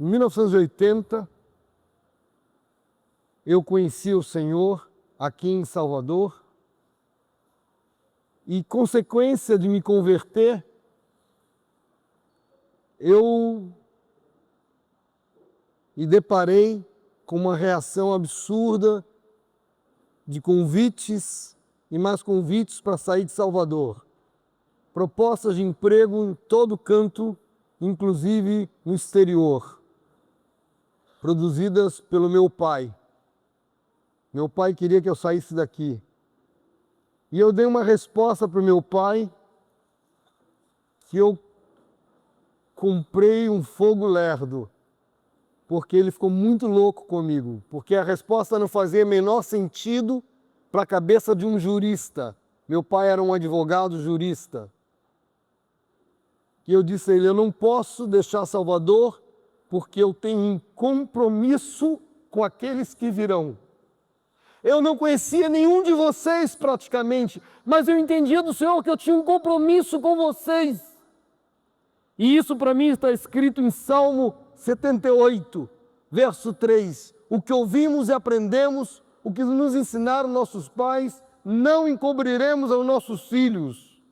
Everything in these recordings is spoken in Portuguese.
Em 1980, eu conheci o Senhor aqui em Salvador e, consequência de me converter, eu me deparei com uma reação absurda de convites e mais convites para sair de Salvador. Propostas de emprego em todo canto, inclusive no exterior, produzidas pelo meu pai. Meu pai queria que eu saísse daqui. E eu dei uma resposta para o meu pai que eu comprei um fogo lerdo, porque ele ficou muito louco comigo, porque a resposta não fazia menor sentido para a cabeça de um jurista. Meu pai era um advogado jurista. E eu disse a ele, eu não posso deixar Salvador porque eu tenho um compromisso com aqueles que virão. Eu não conhecia nenhum de vocês praticamente, mas eu entendia do Senhor que eu tinha um compromisso com vocês. E isso para mim está escrito em Salmo 78, verso 3. O que ouvimos e aprendemos, o que nos ensinaram nossos pais, não encobriremos aos nossos filhos.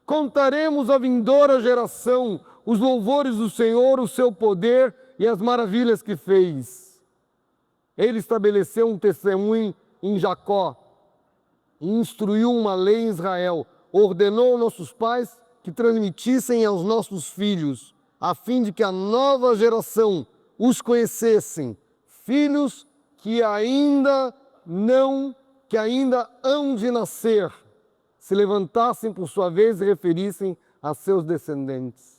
Contaremos à vindoura geração os louvores do Senhor, o seu poder e as maravilhas que fez. Ele estabeleceu um testemunho em Jacó, instruiu uma lei em Israel, ordenou aos nossos pais que transmitissem aos nossos filhos, a fim de que a nova geração os conhecessem, filhos que ainda hão de nascer, se levantassem por sua vez e referissem a seus descendentes.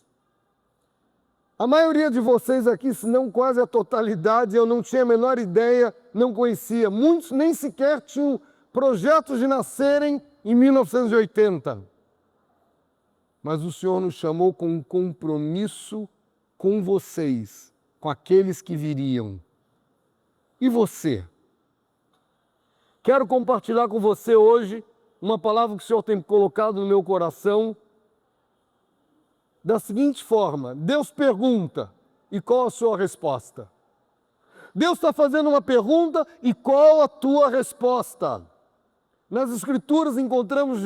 A maioria de vocês aqui, se não quase a totalidade, eu não tinha a menor ideia, não conhecia. Muitos nem sequer tinham projetos de nascerem em 1980. Mas o Senhor nos chamou com um compromisso com vocês, com aqueles que viriam. E você? Quero compartilhar com você hoje uma palavra que o Senhor tem colocado no meu coração, da seguinte forma: Deus pergunta, e qual a sua resposta? Deus está fazendo uma pergunta, e qual a tua resposta? Nas Escrituras encontramos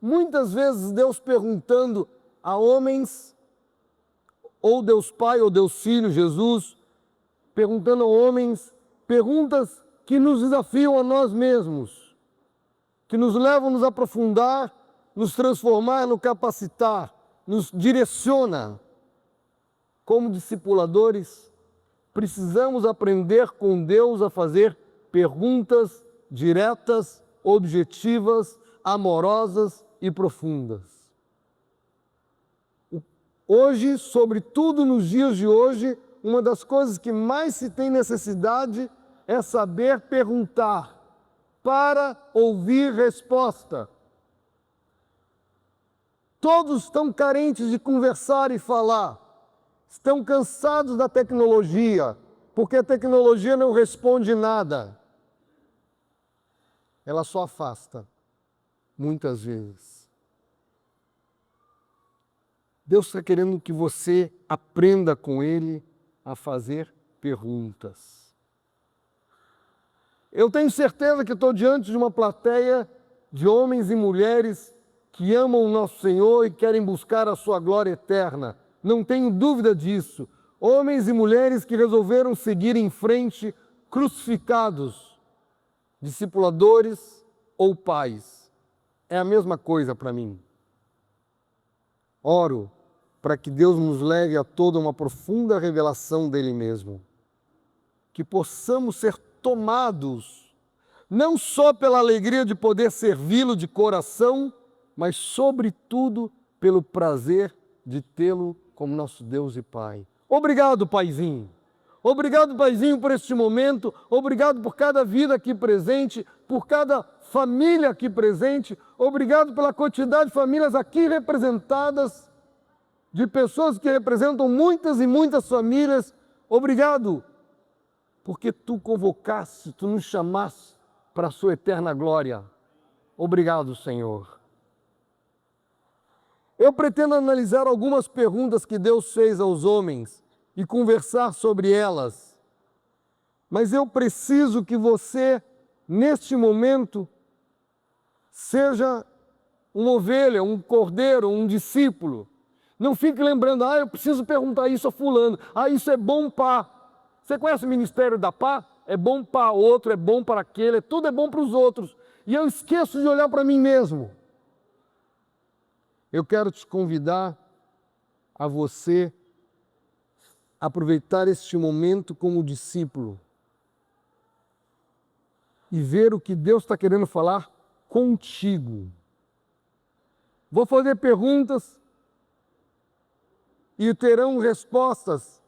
muitas vezes Deus perguntando a homens, ou Deus Pai, ou Deus Filho, Jesus, perguntando a homens perguntas que nos desafiam a nós mesmos, que nos levam a nos aprofundar, nos transformar, nos capacitar, nos direciona. Como discipuladores, precisamos aprender com Deus a fazer perguntas diretas, objetivas, amorosas e profundas. Hoje, sobretudo nos dias de hoje, uma das coisas que mais se tem necessidade é saber perguntar para ouvir resposta. Todos estão carentes de conversar e falar. Estão cansados da tecnologia, porque a tecnologia não responde nada. Ela só afasta, muitas vezes. Deus está querendo que você aprenda com Ele a fazer perguntas. Eu tenho certeza que estou diante de uma plateia de homens e mulheres que amam o nosso Senhor e querem buscar a sua glória eterna. Não tenho dúvida disso. Homens e mulheres que resolveram seguir em frente crucificados, discipuladores ou pais. É a mesma coisa para mim. Oro para que Deus nos leve a toda uma profunda revelação dele mesmo. Que possamos ser tomados, não só pela alegria de poder servi-lo de coração, mas, sobretudo, pelo prazer de tê-lo como nosso Deus e Pai. Obrigado, Paizinho. Obrigado, Paizinho, por este momento. Obrigado por cada vida aqui presente, por cada família aqui presente. Obrigado pela quantidade de famílias aqui representadas, de pessoas que representam muitas e muitas famílias. Obrigado, porque Tu convocaste, Tu nos chamaste para a Sua eterna glória. Obrigado, Senhor. Eu pretendo analisar algumas perguntas que Deus fez aos homens e conversar sobre elas. Mas eu preciso que você, neste momento, seja uma ovelha, um cordeiro, um discípulo. Não fique lembrando, eu preciso perguntar isso a fulano. Isso é bom para... Você conhece o ministério da pá? É bom para outro, é bom para aquele, tudo é bom para os outros. E eu esqueço de olhar para mim mesmo. Eu quero te convidar a você aproveitar este momento como discípulo e ver o que Deus está querendo falar contigo. Vou fazer perguntas e terão respostas.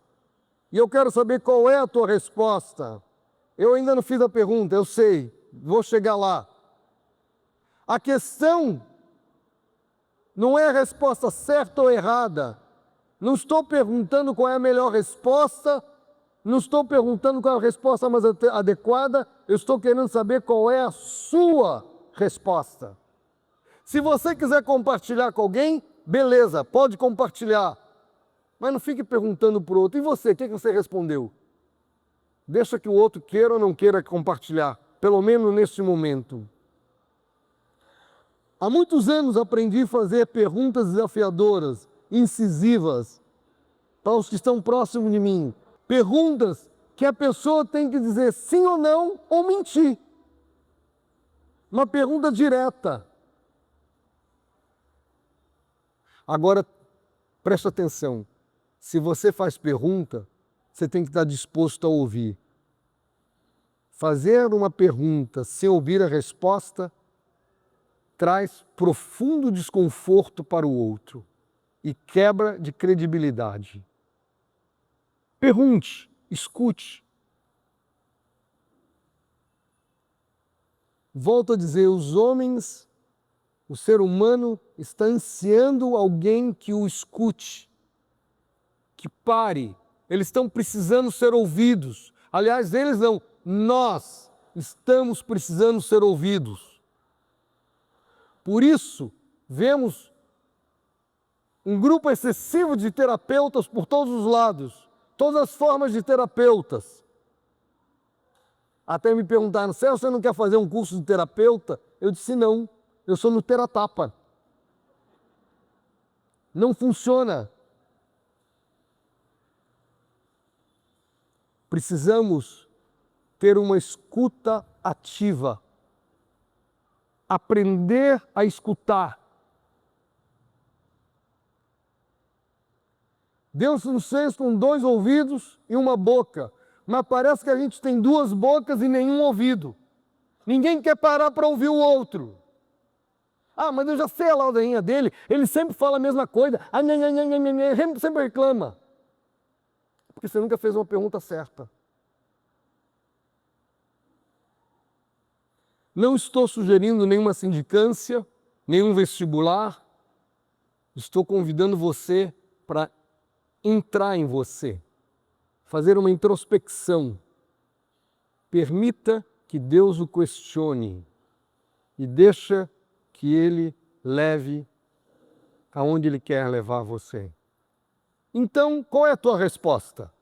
E eu quero saber qual é a tua resposta. Eu ainda não fiz a pergunta, eu sei, vou chegar lá. A questão não é a resposta certa ou errada. Não estou perguntando qual é a melhor resposta, não estou perguntando qual é a resposta mais adequada, eu estou querendo saber qual é a sua resposta. Se você quiser compartilhar com alguém, beleza, pode compartilhar. Mas não fique perguntando para o outro, e você, o que você respondeu? Deixa que o outro queira ou não queira compartilhar, pelo menos neste momento. Há muitos anos aprendi a fazer perguntas desafiadoras, incisivas, para os que estão próximos de mim. Perguntas que a pessoa tem que dizer sim ou não, ou mentir. Uma pergunta direta. Agora, preste atenção. Se você faz pergunta, você tem que estar disposto a ouvir. Fazer uma pergunta sem ouvir a resposta traz profundo desconforto para o outro e quebra de credibilidade. Pergunte, escute. Volto a dizer, os homens, o ser humano está ansiando alguém que o escute, que pare. Eles estão precisando ser ouvidos. Aliás, eles não, nós estamos precisando ser ouvidos. Por isso, vemos um grupo excessivo de terapeutas por todos os lados, todas as formas de terapeutas. Até me perguntaram, Celso, você não quer fazer um curso de terapeuta? Eu disse, não, eu sou no Teratapa. Não funciona. Precisamos ter uma escuta ativa. Aprender a escutar. Deus nos fez com 2 ouvidos e uma boca, mas parece que a gente tem 2 bocas e nenhum ouvido. Ninguém quer parar para ouvir o outro. Mas eu já sei a ladainha dele, ele sempre fala a mesma coisa, sempre reclama. Porque você nunca fez uma pergunta certa. Não estou sugerindo nenhuma sindicância, nenhum vestibular. Estou convidando você para entrar em você, fazer uma introspecção. Permita que Deus o questione e deixa que Ele leve aonde Ele quer levar você. Então, qual é a tua resposta?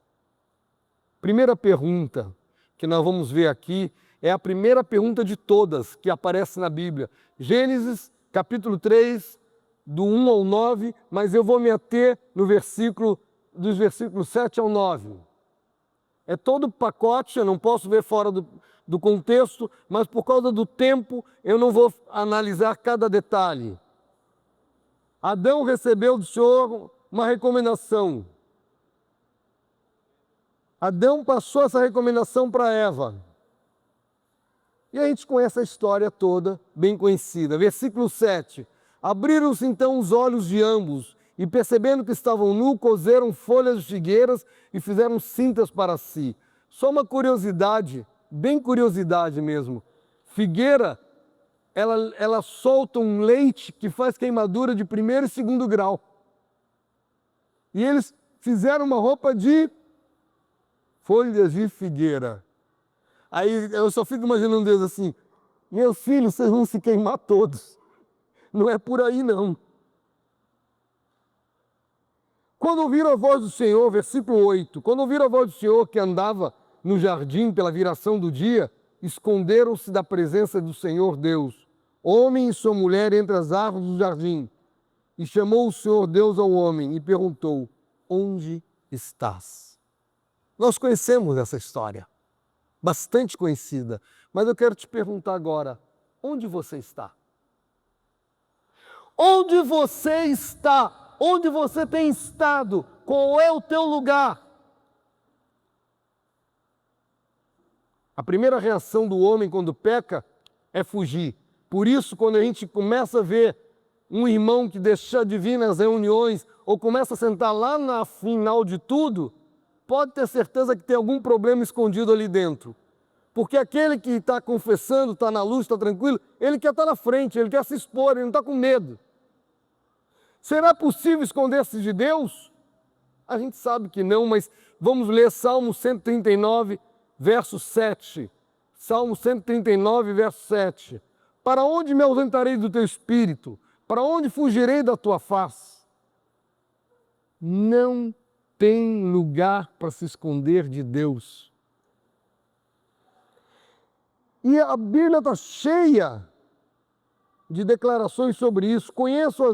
Primeira pergunta que nós vamos ver aqui é a primeira pergunta de todas que aparece na Bíblia. Gênesis, capítulo 3, do 1 ao 9, mas eu vou me ater no dos versículos 7 ao 9. É todo o pacote, eu não posso ver fora do contexto, mas por causa do tempo eu não vou analisar cada detalhe. Adão recebeu do Senhor uma recomendação. Adão passou essa recomendação para Eva. E a gente conhece a história toda, bem conhecida. Versículo 7. Abriram-se então os olhos de ambos, e percebendo que estavam nus, coseram folhas de figueiras e fizeram cintas para si. Só uma curiosidade, bem curiosidade mesmo. Figueira, ela solta um leite que faz queimadura de 1º e 2º grau. E eles fizeram uma roupa de folhas de figueira. Aí eu só fico imaginando Deus assim, meus filhos, vocês vão se queimar todos. Não é por aí não. Quando ouviram a voz do Senhor, versículo 8, quando ouviram a voz do Senhor que andava no jardim pela viração do dia, esconderam-se da presença do Senhor Deus, homem e sua mulher entre as árvores do jardim. E chamou o Senhor Deus ao homem e perguntou: onde estás? Nós conhecemos essa história, bastante conhecida, mas eu quero te perguntar agora, onde você está? Onde você está? Onde você tem estado? Qual é o teu lugar? A primeira reação do homem quando peca é fugir. Por isso, quando a gente começa a ver um irmão que deixa de vir nas reuniões ou começa a sentar lá na final de tudo, pode ter certeza que tem algum problema escondido ali dentro. Porque aquele que está confessando, está na luz, está tranquilo, ele quer estar na frente, ele quer se expor, ele não está com medo. Será possível esconder-se de Deus? A gente sabe que não, mas vamos ler Salmo 139, verso 7. Salmo 139, verso 7. Para onde me ausentarei do teu espírito? Para onde fugirei da tua face? Não tem lugar para se esconder de Deus. E a Bíblia está cheia de declarações sobre isso. Conheço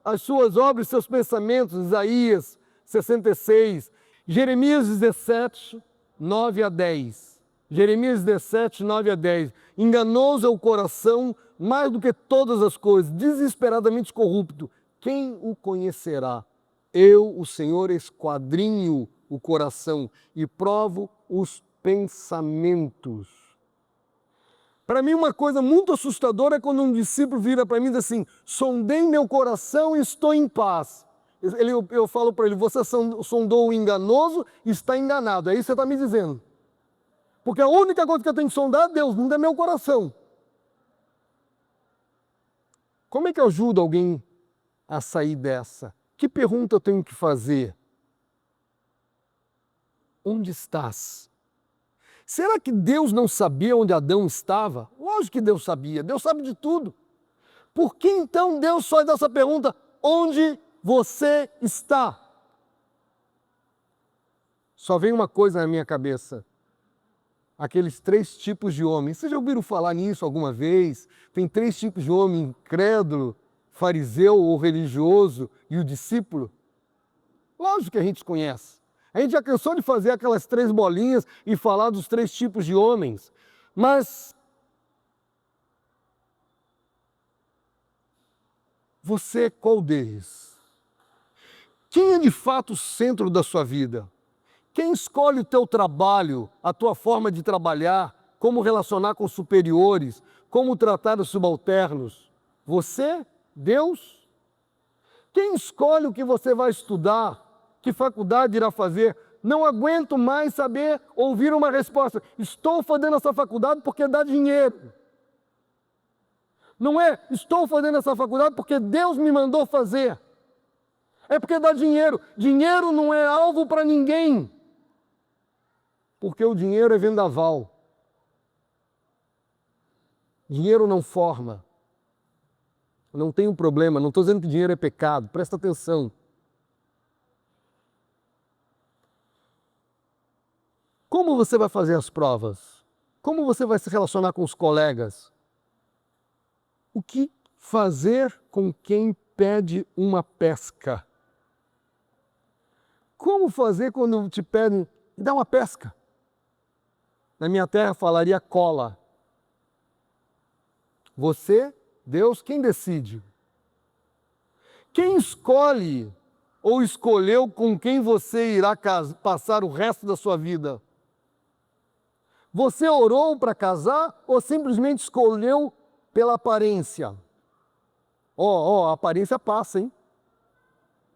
as suas obras, seus pensamentos, Isaías 66, Jeremias 17, 9 a 10. Jeremias 17, 9 a 10. Enganoso é o coração mais do que todas as coisas, desesperadamente corrupto. Quem o conhecerá? Eu, o Senhor, esquadrinho o coração e provo os pensamentos. Para mim, uma coisa muito assustadora é quando um discípulo vira para mim e diz assim: sondei meu coração e estou em paz. Eu falo para ele: você sondou o enganoso e está enganado. É isso que você está me dizendo. Porque a única coisa que eu tenho que sondar é Deus, não é meu coração. Como é que eu ajudo alguém a sair dessa? Que pergunta eu tenho que fazer? Onde estás? Será que Deus não sabia onde Adão estava? Lógico que Deus sabia, Deus sabe de tudo. Por que então Deus faz essa pergunta: onde você está? Só vem uma coisa na minha cabeça: aqueles 3 tipos de homens. Vocês já ouviram falar nisso alguma vez? Tem 3 tipos de homem: incrédulo, fariseu ou religioso e o discípulo. Lógico que a gente conhece. A gente já cansou de fazer aquelas 3 bolinhas e falar dos 3 tipos de homens. Mas você é qual deles? Quem é de fato o centro da sua vida? Quem escolhe o teu trabalho, a tua forma de trabalhar, como relacionar com os superiores, como tratar os subalternos? Você? Deus? Quem escolhe o que você vai estudar? Que faculdade irá fazer? Não aguento mais saber, ouvir uma resposta: estou fazendo essa faculdade porque dá dinheiro. Não é, estou fazendo essa faculdade porque Deus me mandou fazer. É porque dá dinheiro. Dinheiro não é alvo para ninguém. Porque o dinheiro é vendaval. Dinheiro não forma. Não tem um problema, não estou dizendo que dinheiro é pecado, presta atenção. Como você vai fazer as provas? Como você vai se relacionar com os colegas? O que fazer com quem pede uma pesca? Como fazer quando te pedem, dá uma pesca? Na minha terra falaria cola. Você, Deus, quem decide? Quem escolhe ou escolheu com quem você irá passar o resto da sua vida? Você orou para casar ou simplesmente escolheu pela aparência? A aparência passa, hein?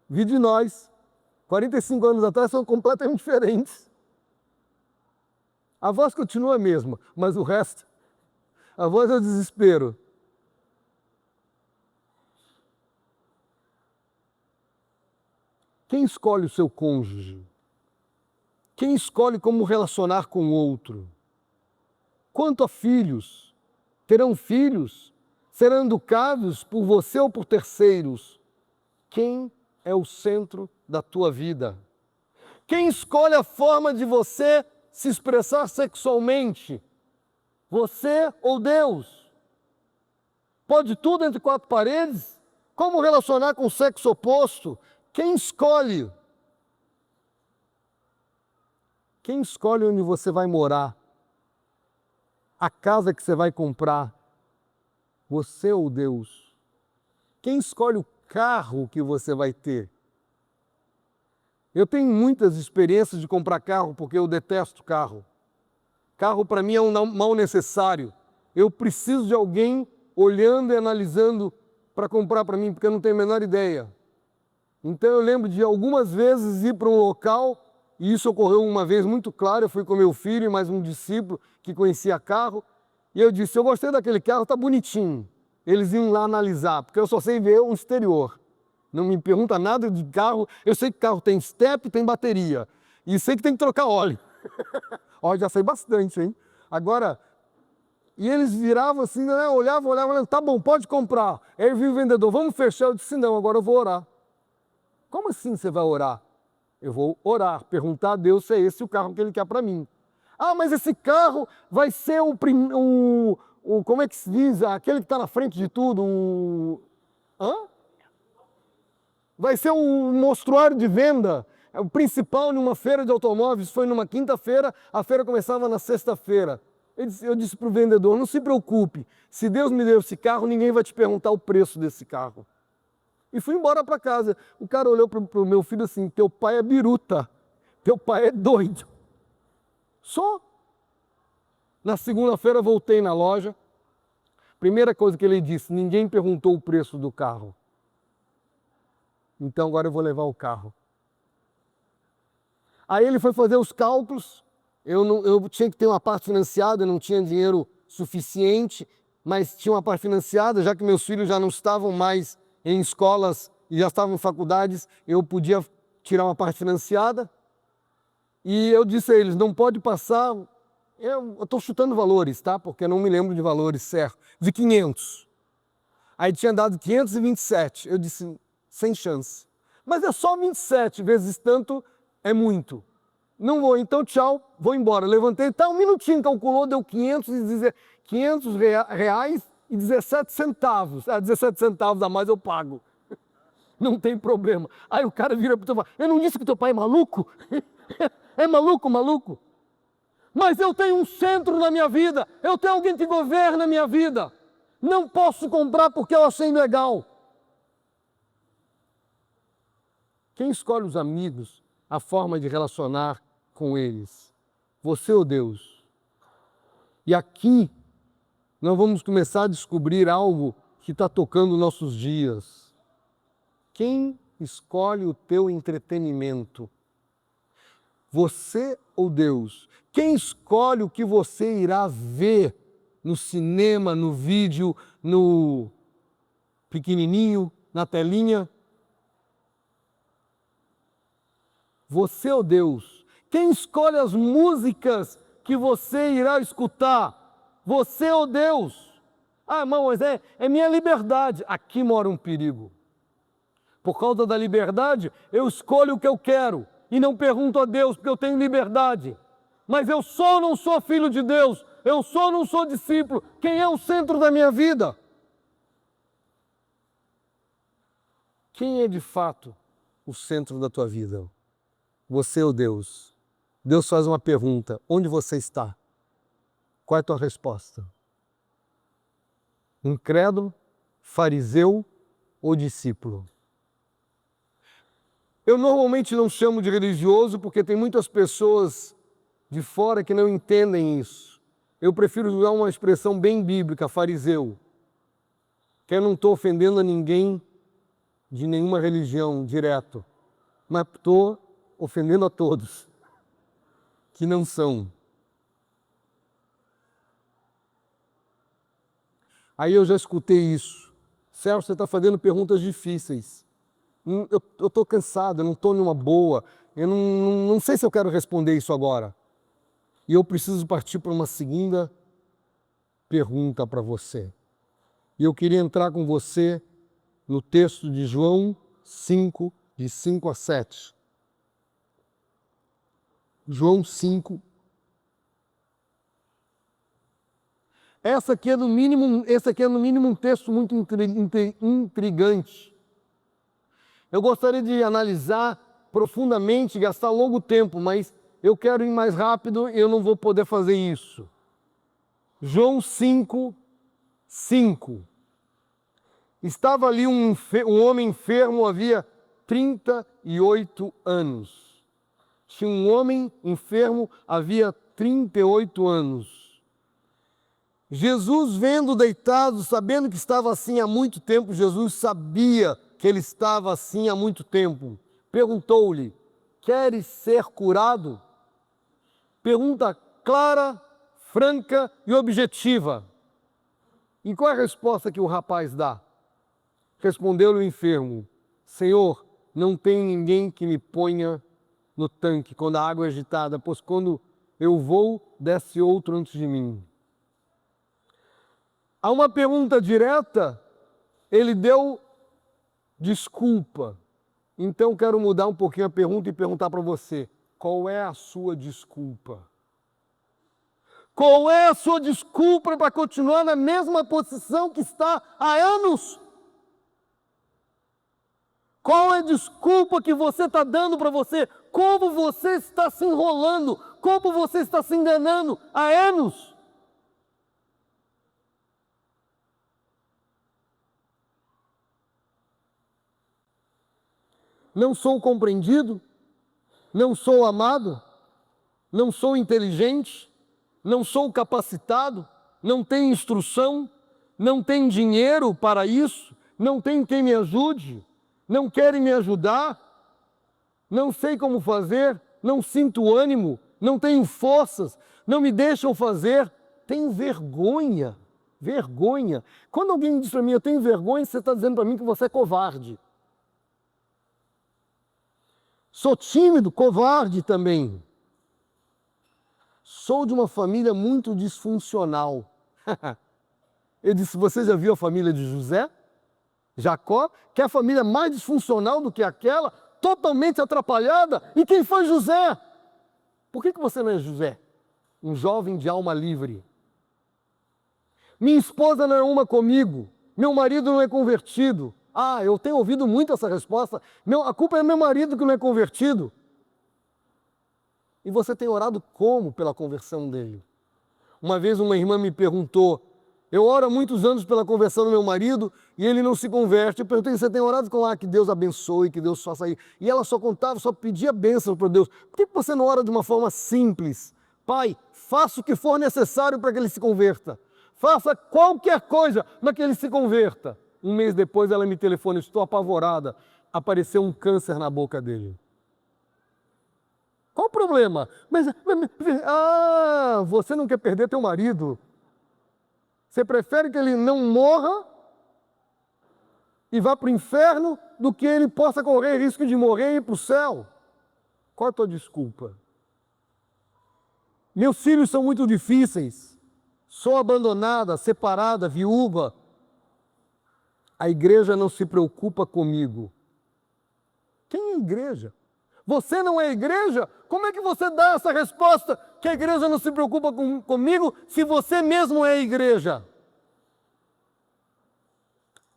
Vi de nós. 45 anos atrás são completamente diferentes. A voz continua a mesma, mas o resto, a voz é o desespero. Quem escolhe o seu cônjuge? Quem escolhe como relacionar com o outro? Quanto a filhos, terão filhos? Serão educados por você ou por terceiros? Quem é o centro da tua vida? Quem escolhe a forma de você se expressar sexualmente? Você ou Deus? Pode tudo entre quatro paredes? Como relacionar com o sexo oposto? Quem escolhe? Quem escolhe onde você vai morar? A casa que você vai comprar? Você ou Deus? Quem escolhe o carro que você vai ter? Eu tenho muitas experiências de comprar carro porque eu detesto carro. Carro para mim é um mal necessário. Eu preciso de alguém olhando e analisando para comprar para mim, porque eu não tenho a menor ideia. Então eu lembro de algumas vezes ir para um local, e isso ocorreu uma vez muito claro, eu fui com meu filho e mais um discípulo que conhecia carro, e eu disse, eu gostei daquele carro, tá bonitinho. Eles iam lá analisar, porque eu só sei ver o exterior. Não me pergunta nada de carro, eu sei que carro tem step, tem bateria, e sei que tem que trocar óleo. Ó, já sei bastante, hein? Agora, e eles viravam assim, né, olhavam, tá bom, pode comprar. Aí viu o vendedor, vamos fechar. Eu disse, não, agora eu vou orar. Como assim você vai orar? Eu vou orar, perguntar a Deus se é esse o carro que Ele quer para mim. Ah, mas esse carro vai ser como é que se diz? Aquele que está na frente de tudo, hã? Vai ser um mostruário de venda. O principal numa feira de automóveis foi numa quinta-feira, a feira começava na sexta-feira. Eu disse para o vendedor, não se preocupe, se Deus me deu esse carro, ninguém vai te perguntar o preço desse carro. E fui embora para casa. O cara olhou para o meu filho assim, teu pai é biruta, teu pai é doido. Só. Na segunda-feira voltei na loja, primeira coisa que ele disse, ninguém perguntou o preço do carro. Então agora eu vou levar o carro. Aí ele foi fazer os cálculos, eu tinha que ter uma parte financiada, eu não tinha dinheiro suficiente, mas tinha uma parte financiada, já que meus filhos já não estavam mais em escolas e já estavam em faculdades, eu podia tirar uma parte financiada. E eu disse a eles, não pode passar, eu estou chutando valores, tá? Porque eu não me lembro de valores certos, de 500. Aí tinha dado 527, eu disse, sem chance. Mas é só 27, vezes tanto é muito. Não vou, então tchau, vou embora. Levantei, tá, um minutinho, calculou, deu 500 reais e 17 centavos. 17 centavos a mais eu pago. Não tem problema. Aí o cara vira para o teu pai, eu não disse que teu pai é maluco? É maluco? Mas eu tenho um centro na minha vida, eu tenho alguém que governa a minha vida. Não posso comprar porque eu achei legal. Quem escolhe os amigos, a forma de relacionar com eles? Você ou Deus? E aqui nós vamos começar a descobrir algo que está tocando nossos dias. Quem escolhe o teu entretenimento? Você ou Deus? Quem escolhe o que você irá ver no cinema, no vídeo, no pequenininho, na telinha? Você ou Deus? Quem escolhe as músicas que você irá escutar? Você ou Deus? Ah, irmão, mas é minha liberdade. Aqui mora um perigo. Por causa da liberdade, eu escolho o que eu quero e não pergunto a Deus, porque eu tenho liberdade. Mas eu só não sou filho de Deus, eu só não sou discípulo. Quem é o centro da minha vida? Quem é de fato o centro da tua vida? Você ou Deus? Deus faz uma pergunta, onde você está? Qual é a tua resposta? Incrédulo, fariseu ou discípulo? Eu normalmente não chamo de religioso porque tem muitas pessoas de fora que não entendem isso. Eu prefiro usar uma expressão bem bíblica, fariseu, que eu não estou ofendendo a ninguém de nenhuma religião direto, mas estou ofendendo a todos que não são. Aí eu já escutei isso. Sérgio, você está fazendo perguntas difíceis. Eu estou cansado, eu não estou numa boa. Eu não sei se eu quero responder isso agora. E eu preciso partir para uma segunda pergunta para você. E eu queria entrar com você no texto de João 5, de 5 a 7. João 5. Esse aqui é no mínimo um texto muito intrigante. Eu gostaria de analisar profundamente, gastar longo tempo, mas eu quero ir mais rápido e eu não vou poder fazer isso. João 5, 5. Estava ali um homem enfermo havia 38 anos. Tinha um homem enfermo havia 38 anos. Jesus, vendo deitado, sabendo que estava assim há muito tempo, Jesus sabia que ele estava assim há muito tempo. Perguntou-lhe: queres ser curado? Pergunta clara, franca e objetiva. E qual é a resposta que o rapaz dá? Respondeu-lhe o enfermo: Senhor, não tem ninguém que me ponha no tanque quando a água é agitada, pois quando eu vou, desce outro antes de mim. A uma pergunta direta, ele deu desculpa. Então quero mudar um pouquinho a pergunta e perguntar para você: qual é a sua desculpa? Qual é a sua desculpa para continuar na mesma posição que está há anos? Qual é a desculpa que você está dando para você? Como você está se enrolando? Como você está se enganando há anos? Não sou compreendido? Não sou amado? Não sou inteligente? Não sou capacitado? Não tenho instrução? Não tenho dinheiro para isso? Não tenho quem me ajude? Não querem me ajudar? Não sei como fazer? Não sinto ânimo? Não tenho forças? Não me deixam fazer? Tenho vergonha. Vergonha. Quando alguém diz para mim, eu tenho vergonha, você está dizendo para mim que você é covarde. Sou tímido, covarde também. Sou de uma família muito disfuncional. Ele disse: você já viu a família de José? Jacó, que é a família mais disfuncional do que aquela, totalmente atrapalhada. E quem foi José? Por que você não é José? Um jovem de alma livre. Minha esposa não é uma comigo. Meu marido não é convertido. Ah, eu tenho ouvido muito essa resposta. A culpa é meu marido que não é convertido. E você tem orado como pela conversão dele? Uma vez uma irmã me perguntou: eu oro há muitos anos pela conversão do meu marido e ele não se converte. Eu perguntei: você tem orado com que Deus abençoe, que Deus faça isso? E ela só pedia bênção para Deus. Por que você não ora de uma forma simples? Pai, faça o que for necessário para que ele se converta. Faça qualquer coisa para que ele se converta. Um mês depois ela me telefona: estou apavorada. Apareceu um câncer na boca dele. Qual o problema? Você não quer perder teu marido. Você prefere que ele não morra e vá para o inferno do que ele possa correr risco de morrer e ir para o céu. Qual é a tua desculpa? Meus filhos são muito difíceis. Sou abandonada, separada, viúva. A igreja não se preocupa comigo. Quem é a igreja? Você não é igreja? Como é que você dá essa resposta que a igreja não se preocupa comigo se você mesmo é igreja?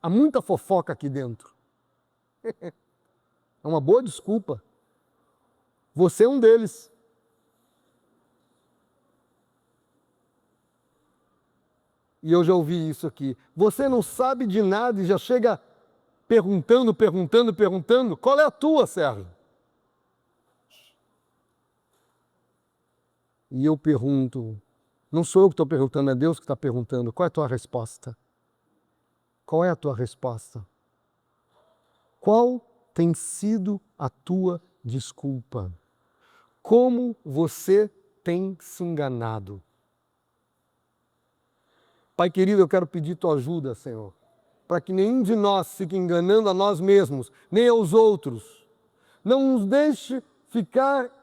Há muita fofoca aqui dentro. É uma boa desculpa. Você é um deles. E eu já ouvi isso aqui. Você não sabe de nada e já chega perguntando. Qual é a tua, Sérgio? E eu pergunto, não sou eu que estou perguntando, é Deus que está perguntando: qual é a tua resposta? Qual é a tua resposta? Qual tem sido a tua desculpa? Como você tem se enganado? Pai querido, eu quero pedir tua ajuda, Senhor, para que nenhum de nós fique enganando a nós mesmos, nem aos outros. Não nos deixe ficar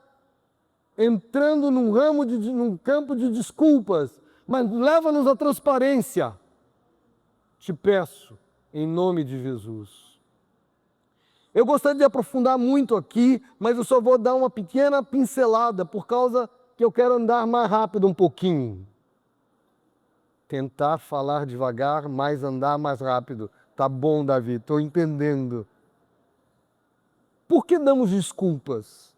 entrando num campo de desculpas, mas leva-nos à transparência. Te peço, em nome de Jesus. Eu gostaria de aprofundar muito aqui, mas eu só vou dar uma pequena pincelada, por causa que eu quero andar mais rápido um pouquinho. Tentar falar devagar, mas andar mais rápido. Tá bom, Davi, estou entendendo. Por que damos desculpas?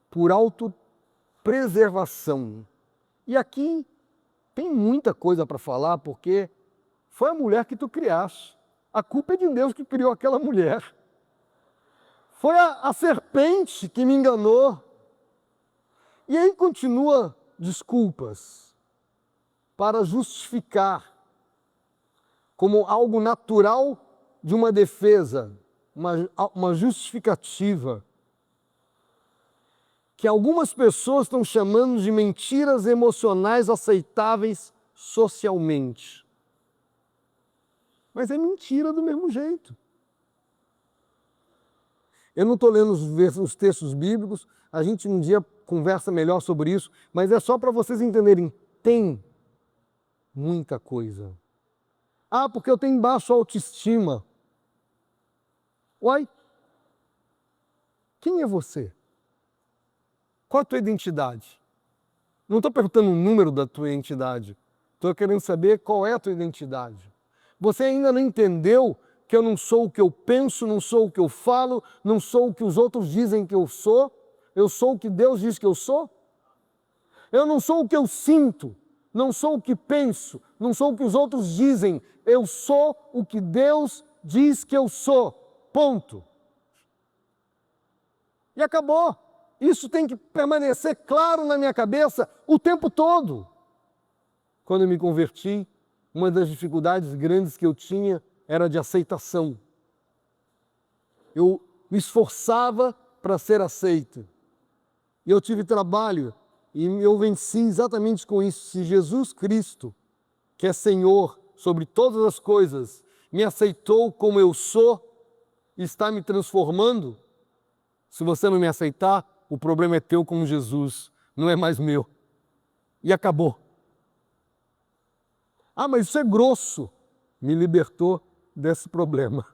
Por autopreservação. E aqui tem muita coisa para falar, porque foi a mulher que tu criaste. A culpa é de Deus que criou aquela mulher. Foi a serpente que me enganou. E aí continua desculpas para justificar como algo natural de uma defesa, uma justificativa, que algumas pessoas estão chamando de mentiras emocionais aceitáveis socialmente. Mas é mentira do mesmo jeito. Eu não estou lendo os textos bíblicos, a gente um dia conversa melhor sobre isso, mas é só para vocês entenderem, tem muita coisa. Ah, porque eu tenho baixa autoestima. Uai, quem é você? Qual a tua identidade? Não estou perguntando o número da tua identidade, estou querendo saber qual é a tua identidade. Você ainda não entendeu que eu não sou o que eu penso, não sou o que eu falo, não sou o que os outros dizem que eu sou o que Deus diz que eu sou? Eu não sou o que eu sinto, não sou o que penso, não sou o que os outros dizem, eu sou o que Deus diz que eu sou, ponto. E acabou. Isso tem que permanecer claro na minha cabeça o tempo todo. Quando eu me converti, uma das dificuldades grandes que eu tinha era de aceitação. Eu me esforçava para ser aceito. E eu tive trabalho e eu venci exatamente com isso. Se Jesus Cristo, que é Senhor sobre todas as coisas, me aceitou como eu sou e está me transformando, se você não me aceitar, o problema é teu com Jesus, não é mais meu. E acabou. Ah, mas isso é grosso. Me libertou desse problema.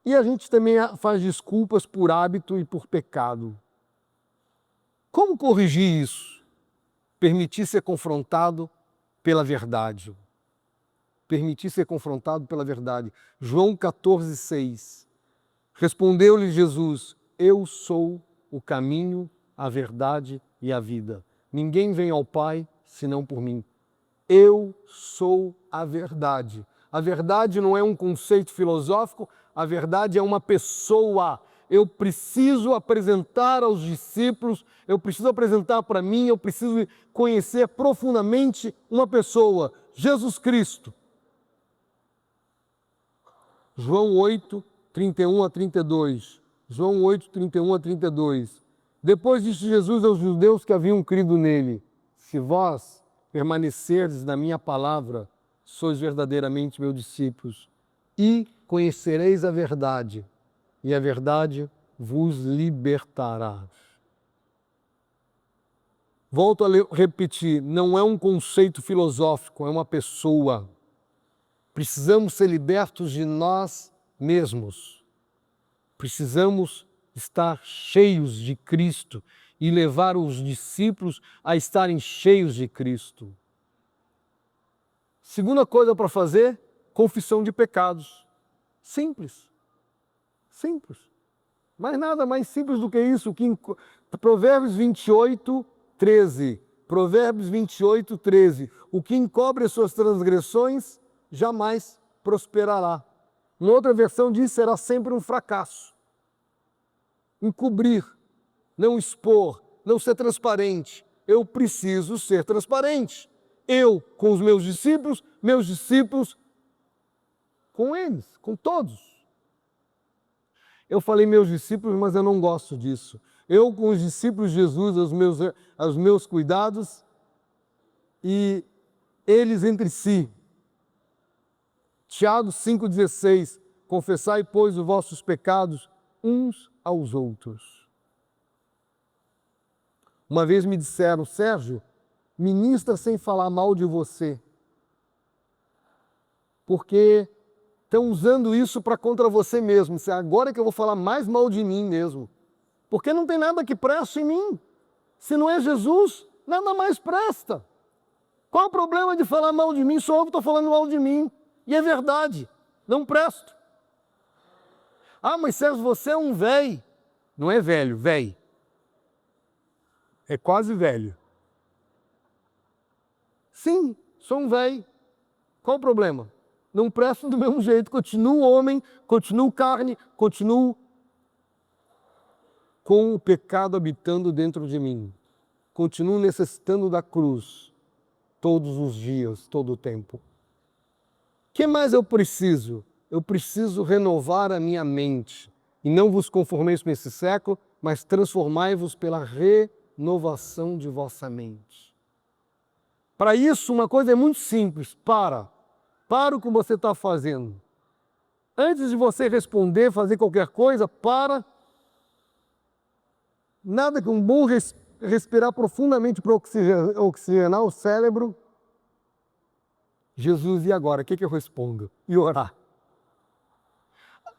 E a gente também faz desculpas por hábito e por pecado. Como corrigir isso? Permitir ser confrontado pela verdade. Permitir ser confrontado pela verdade. João 14,6. Respondeu-lhe Jesus: eu sou o caminho, a verdade e a vida. Ninguém vem ao Pai senão por mim. Eu sou a verdade. A verdade não é um conceito filosófico, a verdade é uma pessoa. Eu preciso apresentar aos discípulos, eu preciso apresentar para mim, eu preciso conhecer profundamente uma pessoa, Jesus Cristo. João 8, 31 a 32. João 8, 31 a 32. Depois disse Jesus aos judeus que haviam crido nele: se vós permanecerdes na minha palavra, sois verdadeiramente meus discípulos, e conhecereis a verdade, e a verdade vos libertará. Volto a repetir, não é um conceito filosófico, é uma pessoa. Precisamos ser libertos de nós mesmos. Precisamos estar cheios de Cristo e levar os discípulos a estarem cheios de Cristo. Segunda coisa para fazer, confissão de pecados. Simples. Simples. Mas nada mais simples do que isso. Provérbios 28, 13. Provérbios 28, 13. O que encobre as suas transgressões jamais prosperará. Uma outra versão diz: será sempre um fracasso. Encobrir, não expor, não ser transparente. Eu preciso ser transparente. Eu com os meus discípulos com eles, com todos. Eu falei meus discípulos, mas eu não gosto disso. Eu com os discípulos de Jesus, aos meus cuidados, e eles entre si. Tiago 5,16, confessai, pois, os vossos pecados uns aos outros. Uma vez me disseram: Sérgio, ministra sem falar mal de você, porque estão usando isso para contra você mesmo. Agora que eu vou falar mais mal de mim mesmo. Porque não tem nada que preste em mim. Se não é Jesus, nada mais presta. Qual o problema de falar mal de mim? Sou eu que estou falando mal de mim. E é verdade, não presto. Ah, mas Sérgio, você é um velho. Não é velho, velho. É quase velho. Sim, sou um velho. Qual o problema? Não presto do mesmo jeito, continuo homem, continuo carne, continuo com o pecado habitando dentro de mim. Continuo necessitando da cruz todos os dias, todo o tempo. O que mais eu preciso? Eu preciso renovar a minha mente. E não vos conformeis com esse século, mas transformai-vos pela renovação de vossa mente. Para isso, uma coisa é muito simples. Para o que você está fazendo. Antes de você responder, fazer qualquer coisa, para. Nada que um bom respirar profundamente para oxigenar o cérebro. Jesus, e agora? O que eu respondo? E orar.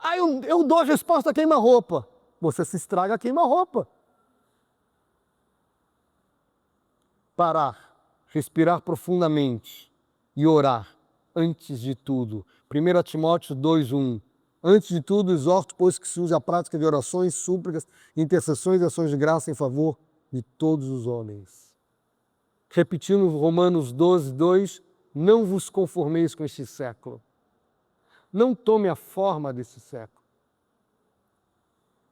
Ah, eu dou a resposta queima-roupa. Você se estraga queima-roupa. Parar, respirar profundamente e orar, antes de tudo. 1 Timóteo 2:1. Antes de tudo, exorto, pois que se use a prática de orações, súplicas, intercessões e ações de graça em favor de todos os homens. Repetindo Romanos 12:2, não vos conformeis com este século. Não tome a forma desse século.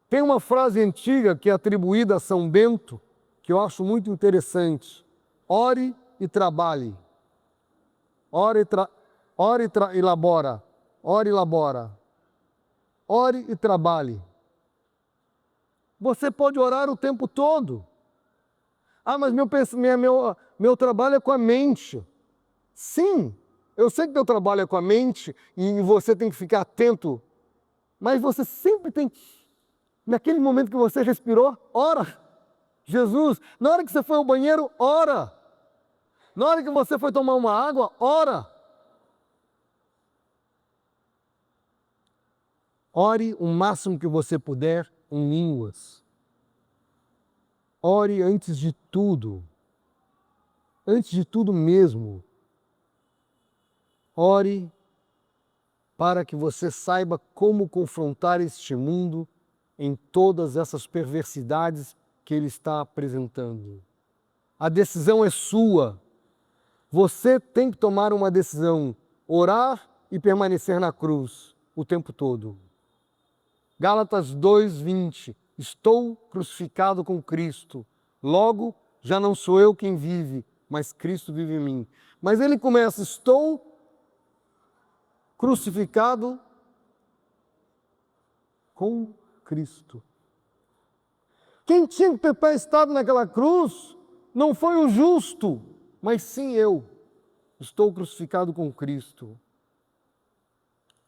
Tem uma frase antiga que é atribuída a São Bento, que eu acho muito interessante. Ore e trabalhe. Ore e labora. Ore e labora. Ore e trabalhe. Você pode orar o tempo todo. Ah, mas meu trabalho é com a mente. Sim, eu sei que teu trabalho é com a mente e você tem que ficar atento, mas você sempre tem, naquele momento que você respirou, ora. Jesus, na hora que você foi ao banheiro, ora. Na hora que você foi tomar uma água, ora. Ore o máximo que você puder em línguas. Ore antes de tudo mesmo. Ore para que você saiba como confrontar este mundo em todas essas perversidades que ele está apresentando. A decisão é sua. Você tem que tomar uma decisão, orar e permanecer na cruz o tempo todo. Gálatas 2:20. Estou crucificado com Cristo. Logo, já não sou eu quem vive, mas Cristo vive em mim. Mas ele começa, estou crucificado com Cristo. Quem tinha que ter estado naquela cruz não foi o justo, mas sim eu. Estou crucificado com Cristo.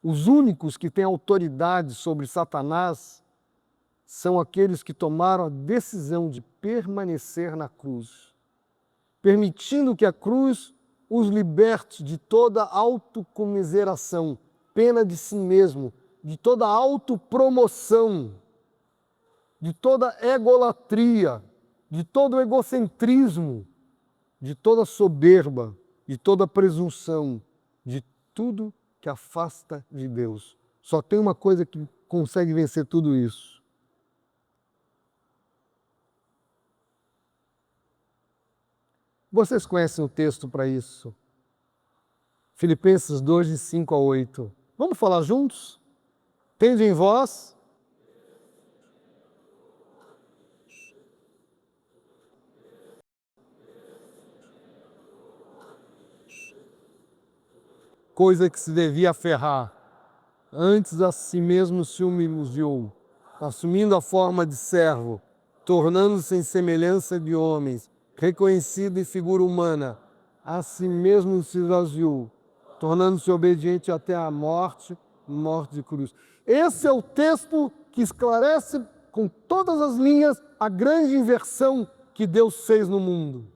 Os únicos que têm autoridade sobre Satanás são aqueles que tomaram a decisão de permanecer na cruz, permitindo que a cruz os liberte de toda autocomiseração, pena de si mesmo, de toda autopromoção, de toda egolatria, de todo egocentrismo, de toda soberba, de toda presunção, de tudo que afasta de Deus. Só tem uma coisa que consegue vencer tudo isso. Vocês conhecem o texto para isso? Filipenses 2, de 5 a 8. Vamos falar juntos? Tende em vós coisa que se devia aferrar. Antes a si mesmo se humilhou, assumindo a forma de servo, tornando-se em semelhança de homens, reconhecido em figura humana, a si mesmo se esvaziou, tornando-se obediente até a morte de cruz. Esse é o texto que esclarece com todas as linhas a grande inversão que Deus fez no mundo.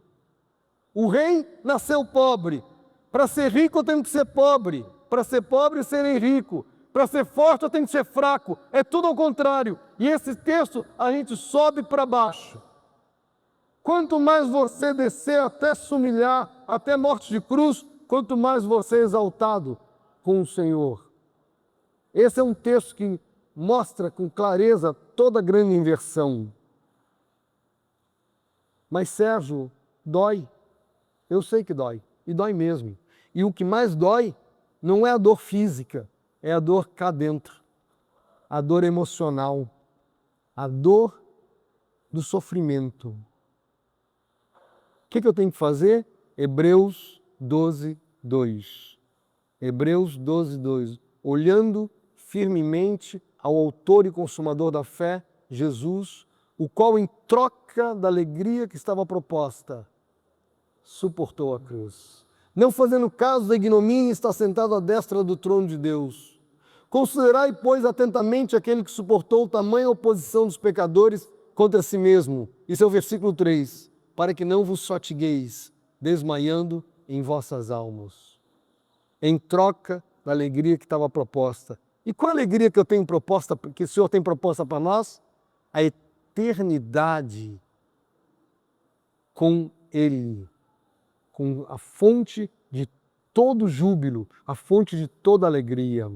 O rei nasceu pobre. Para ser rico eu tenho que ser pobre. para ser pobre serem rico, para ser forte eu tenho que ser fraco, é tudo ao contrário. E esse texto a gente sobe para baixo. Quanto mais você descer até se humilhar, até morte de cruz, quanto mais você é exaltado com o Senhor. Esse é um texto que mostra com clareza toda a grande inversão. Mas Sérgio, dói. Eu sei que dói, e dói mesmo. E o que mais dói não é a dor física, é a dor cá dentro, a dor emocional, a dor do sofrimento. O que eu tenho que fazer? Hebreus 12, 2. Hebreus 12, 2. Olhando firmemente ao autor e consumador da fé, Jesus, o qual em troca da alegria que estava proposta, suportou a cruz. Não fazendo caso da ignomínia, está sentado à destra do trono de Deus. Considerai, pois, atentamente aquele que suportou tamanha oposição dos pecadores contra si mesmo. Isso é o versículo 3. Para que não vos fatigueis, desmaiando em vossas almas. Em troca da alegria que estava proposta. E qual a alegria que eu tenho proposta, que o Senhor tem proposta para nós? A eternidade com Ele. Com a fonte de todo júbilo, a fonte de toda alegria.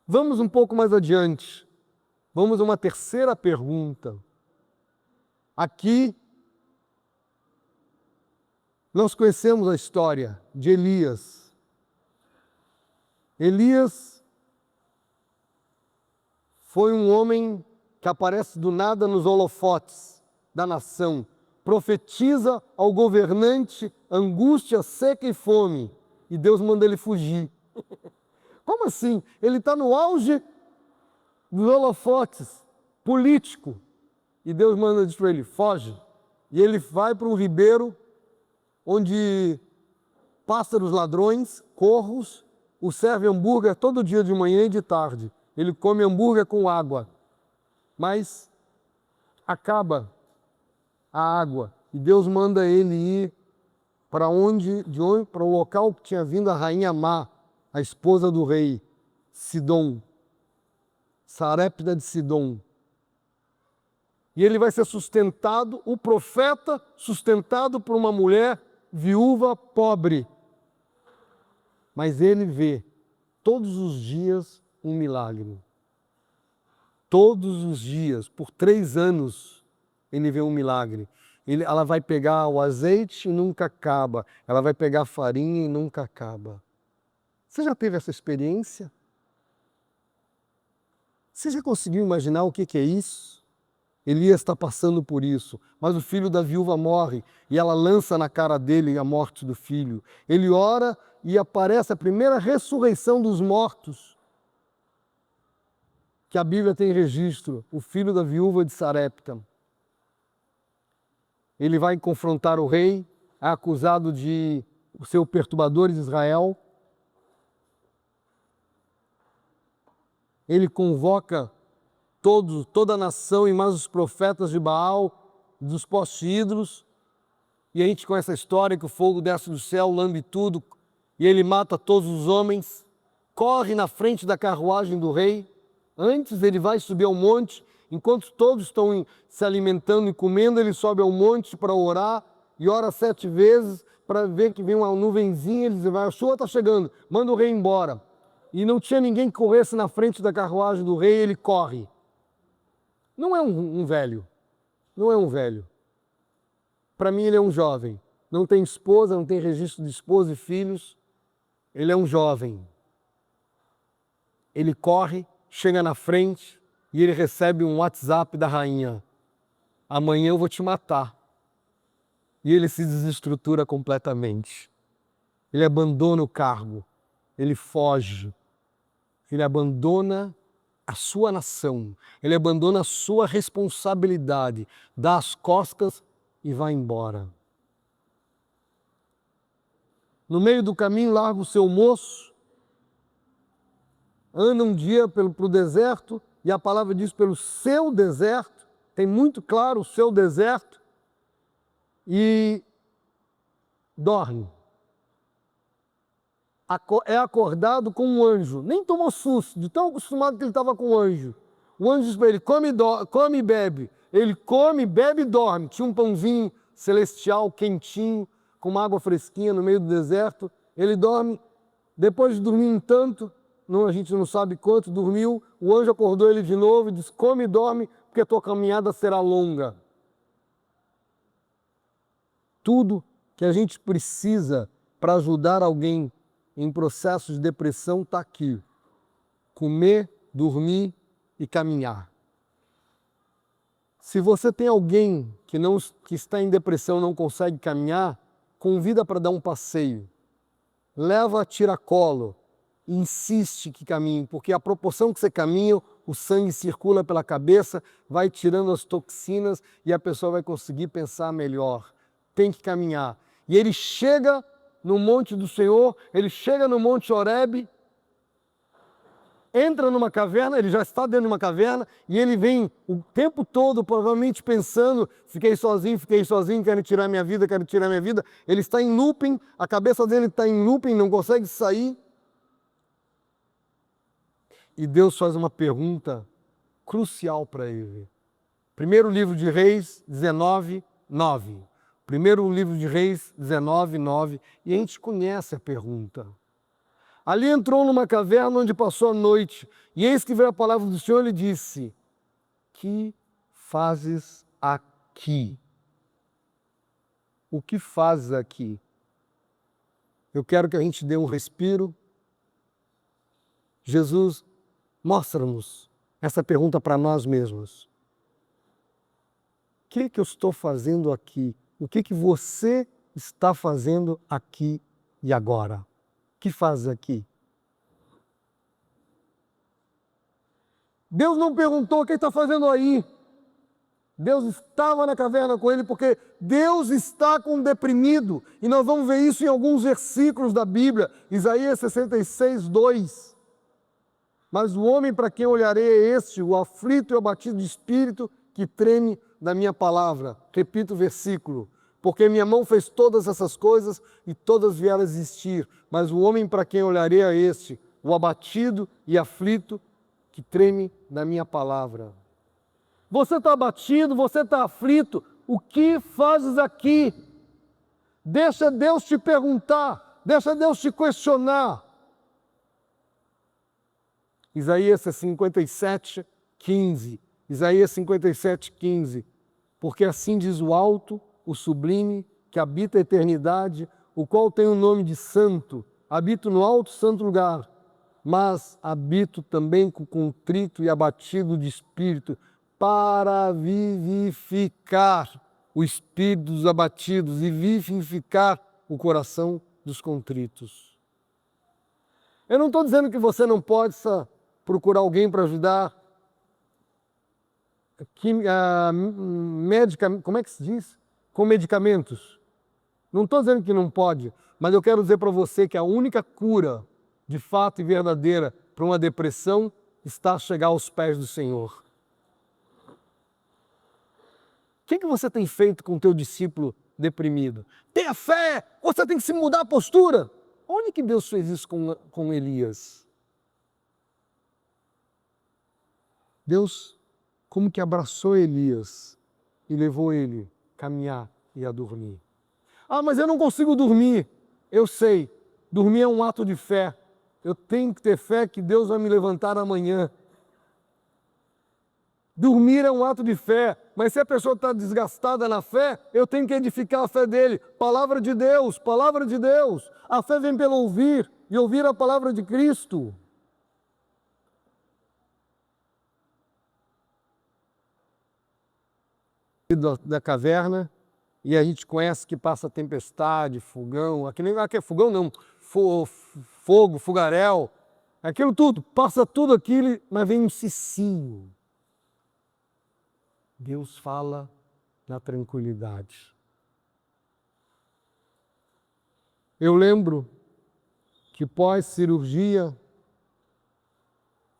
Vamos um pouco mais adiante. Vamos a uma terceira pergunta. Aqui, nós conhecemos a história de Elias. Elias foi um homem que aparece do nada nos holofotes da nação. Profetiza ao governante angústia, seca e fome. E Deus manda ele fugir. Como assim? Ele está no auge dos holofotes político. E Deus manda dizer para ele, foge. E ele vai para um ribeiro onde pássaros ladrões, corvos, o serve hambúrguer todo dia de manhã e de tarde. Ele come hambúrguer com água. Mas acaba a água. E Deus manda ele ir para para o local que tinha vindo a rainha Má, a esposa do rei, Sidom, Sarepta de Sidom. E ele vai ser sustentado, o profeta sustentado por uma mulher viúva pobre. Mas ele vê todos os dias um milagre. Todos os dias, por 3 anos, ele vê um milagre. Ela vai pegar o azeite e nunca acaba. Ela vai pegar a farinha e nunca acaba. Você já teve essa experiência? Você já conseguiu imaginar o que é isso? Elias está passando por isso, mas o filho da viúva morre e ela lança na cara dele a morte do filho. Ele ora e aparece a primeira ressurreição dos mortos que a Bíblia tem registro, o filho da viúva de Sarepta. Ele vai confrontar o rei, é acusado de ser o perturbador de Israel. Ele convoca toda a nação e mais os profetas de Baal, dos postes ídolos, e a gente conhece a história que o fogo desce do céu, lambe tudo, e ele mata todos os homens, corre na frente da carruagem do rei. Antes ele vai subir ao monte, enquanto todos estão se alimentando e comendo, ele sobe ao monte para orar, e ora 7 vezes, para ver que vem uma nuvenzinha, ele diz, a chuva está chegando, manda o rei embora. E não tinha ninguém que corresse na frente da carruagem do rei, ele corre. Não é um velho, não é um velho. Para mim ele é um jovem, não tem esposa, não tem registro de esposa e filhos, ele é um jovem. Ele corre, chega na frente e ele recebe um WhatsApp da rainha. Amanhã eu vou te matar. E ele se desestrutura completamente. Ele abandona o cargo, ele foge, ele abandona a sua nação, ele abandona a sua responsabilidade, dá as costas e vai embora. No meio do caminho larga o seu moço, anda um dia para o deserto, e a palavra diz pelo seu deserto, tem muito claro o seu deserto, e dorme. é acordado com um anjo. Nem tomou susto, de tão acostumado que ele estava com o anjo. O anjo diz para ele, come e bebe. Ele come, bebe e dorme. Tinha um pãozinho celestial, quentinho, com uma água fresquinha no meio do deserto. Ele dorme. Depois de dormir um tanto, a gente não sabe quanto, dormiu, o anjo acordou ele de novo e disse, come e dorme, porque a tua caminhada será longa. Tudo que a gente precisa para ajudar alguém em processo de depressão está aqui. Comer, dormir e caminhar. Se você tem alguém que está em depressão e não consegue caminhar, convida para dar um passeio. Leva a tiracolo. Insiste que caminhe, porque a proporção que você caminha, o sangue circula pela cabeça, vai tirando as toxinas e a pessoa vai conseguir pensar melhor. Tem que caminhar. E ele chega no monte do Senhor, ele chega no monte Horebe, entra numa caverna, ele já está dentro de uma caverna, e ele vem o tempo todo, provavelmente pensando, fiquei sozinho, quero tirar minha vida. Ele está em looping, a cabeça dele está em looping, não consegue sair. E Deus faz uma pergunta crucial para ele. Primeiro livro de Reis, 19:9. Primeiro livro de Reis, 19:9. E a gente conhece a pergunta. Ali entrou numa caverna onde passou a noite. E eis que veio a palavra do Senhor e lhe disse, que fazes aqui? O que fazes aqui? Eu quero que a gente dê um respiro. Jesus, mostra-nos essa pergunta para nós mesmos. O que eu estou fazendo aqui? O que você está fazendo aqui e agora? O que faz aqui? Deus não perguntou o que está fazendo aí. Deus estava na caverna com ele porque Deus está com o deprimido. E nós vamos ver isso em alguns versículos da Bíblia. Isaías 66:2. Mas o homem para quem olharei é este, o aflito e o abatido de espírito, que treme da minha palavra. Repito o versículo. Porque minha mão fez todas essas coisas e todas vieram a existir. Mas o homem para quem olharei é este, o abatido e aflito, que treme da minha palavra. Você está abatido, você está aflito, o que fazes aqui? Deixa Deus te perguntar, deixa Deus te questionar. Isaías 57:15. Isaías 57:15. Porque assim diz o alto, o sublime, que habita a eternidade, o qual tem o nome de santo. Habito no alto santo lugar, mas habito também com contrito e abatido de espírito, para vivificar o espírito dos abatidos e vivificar o coração dos contritos. Eu não estou dizendo que você não possa procurar alguém para ajudar, como é que se diz? Com medicamentos. Não estou dizendo que não pode, mas eu quero dizer para você que a única cura, de fato e verdadeira, para uma depressão, está a chegar aos pés do Senhor. O que você tem feito com o teu discípulo deprimido? Tenha fé! Você tem que se mudar a postura! Onde que Deus fez isso com Elias? Deus como que abraçou Elias e levou ele a caminhar e a dormir. Ah, mas eu não consigo dormir. Eu sei, dormir é um ato de fé. Eu tenho que ter fé que Deus vai me levantar amanhã. Dormir é um ato de fé, mas se a pessoa está desgastada na fé, eu tenho que edificar a fé dele. Palavra de Deus, palavra de Deus. A fé vem pelo ouvir, e ouvir a palavra de Cristo. Da caverna, e a gente conhece que passa tempestade, fogão, aqui é fogão não, fogo, fogaréu, aquilo tudo, passa tudo aquilo, mas vem um cicinho. Deus fala na tranquilidade. Eu lembro que pós-cirurgia,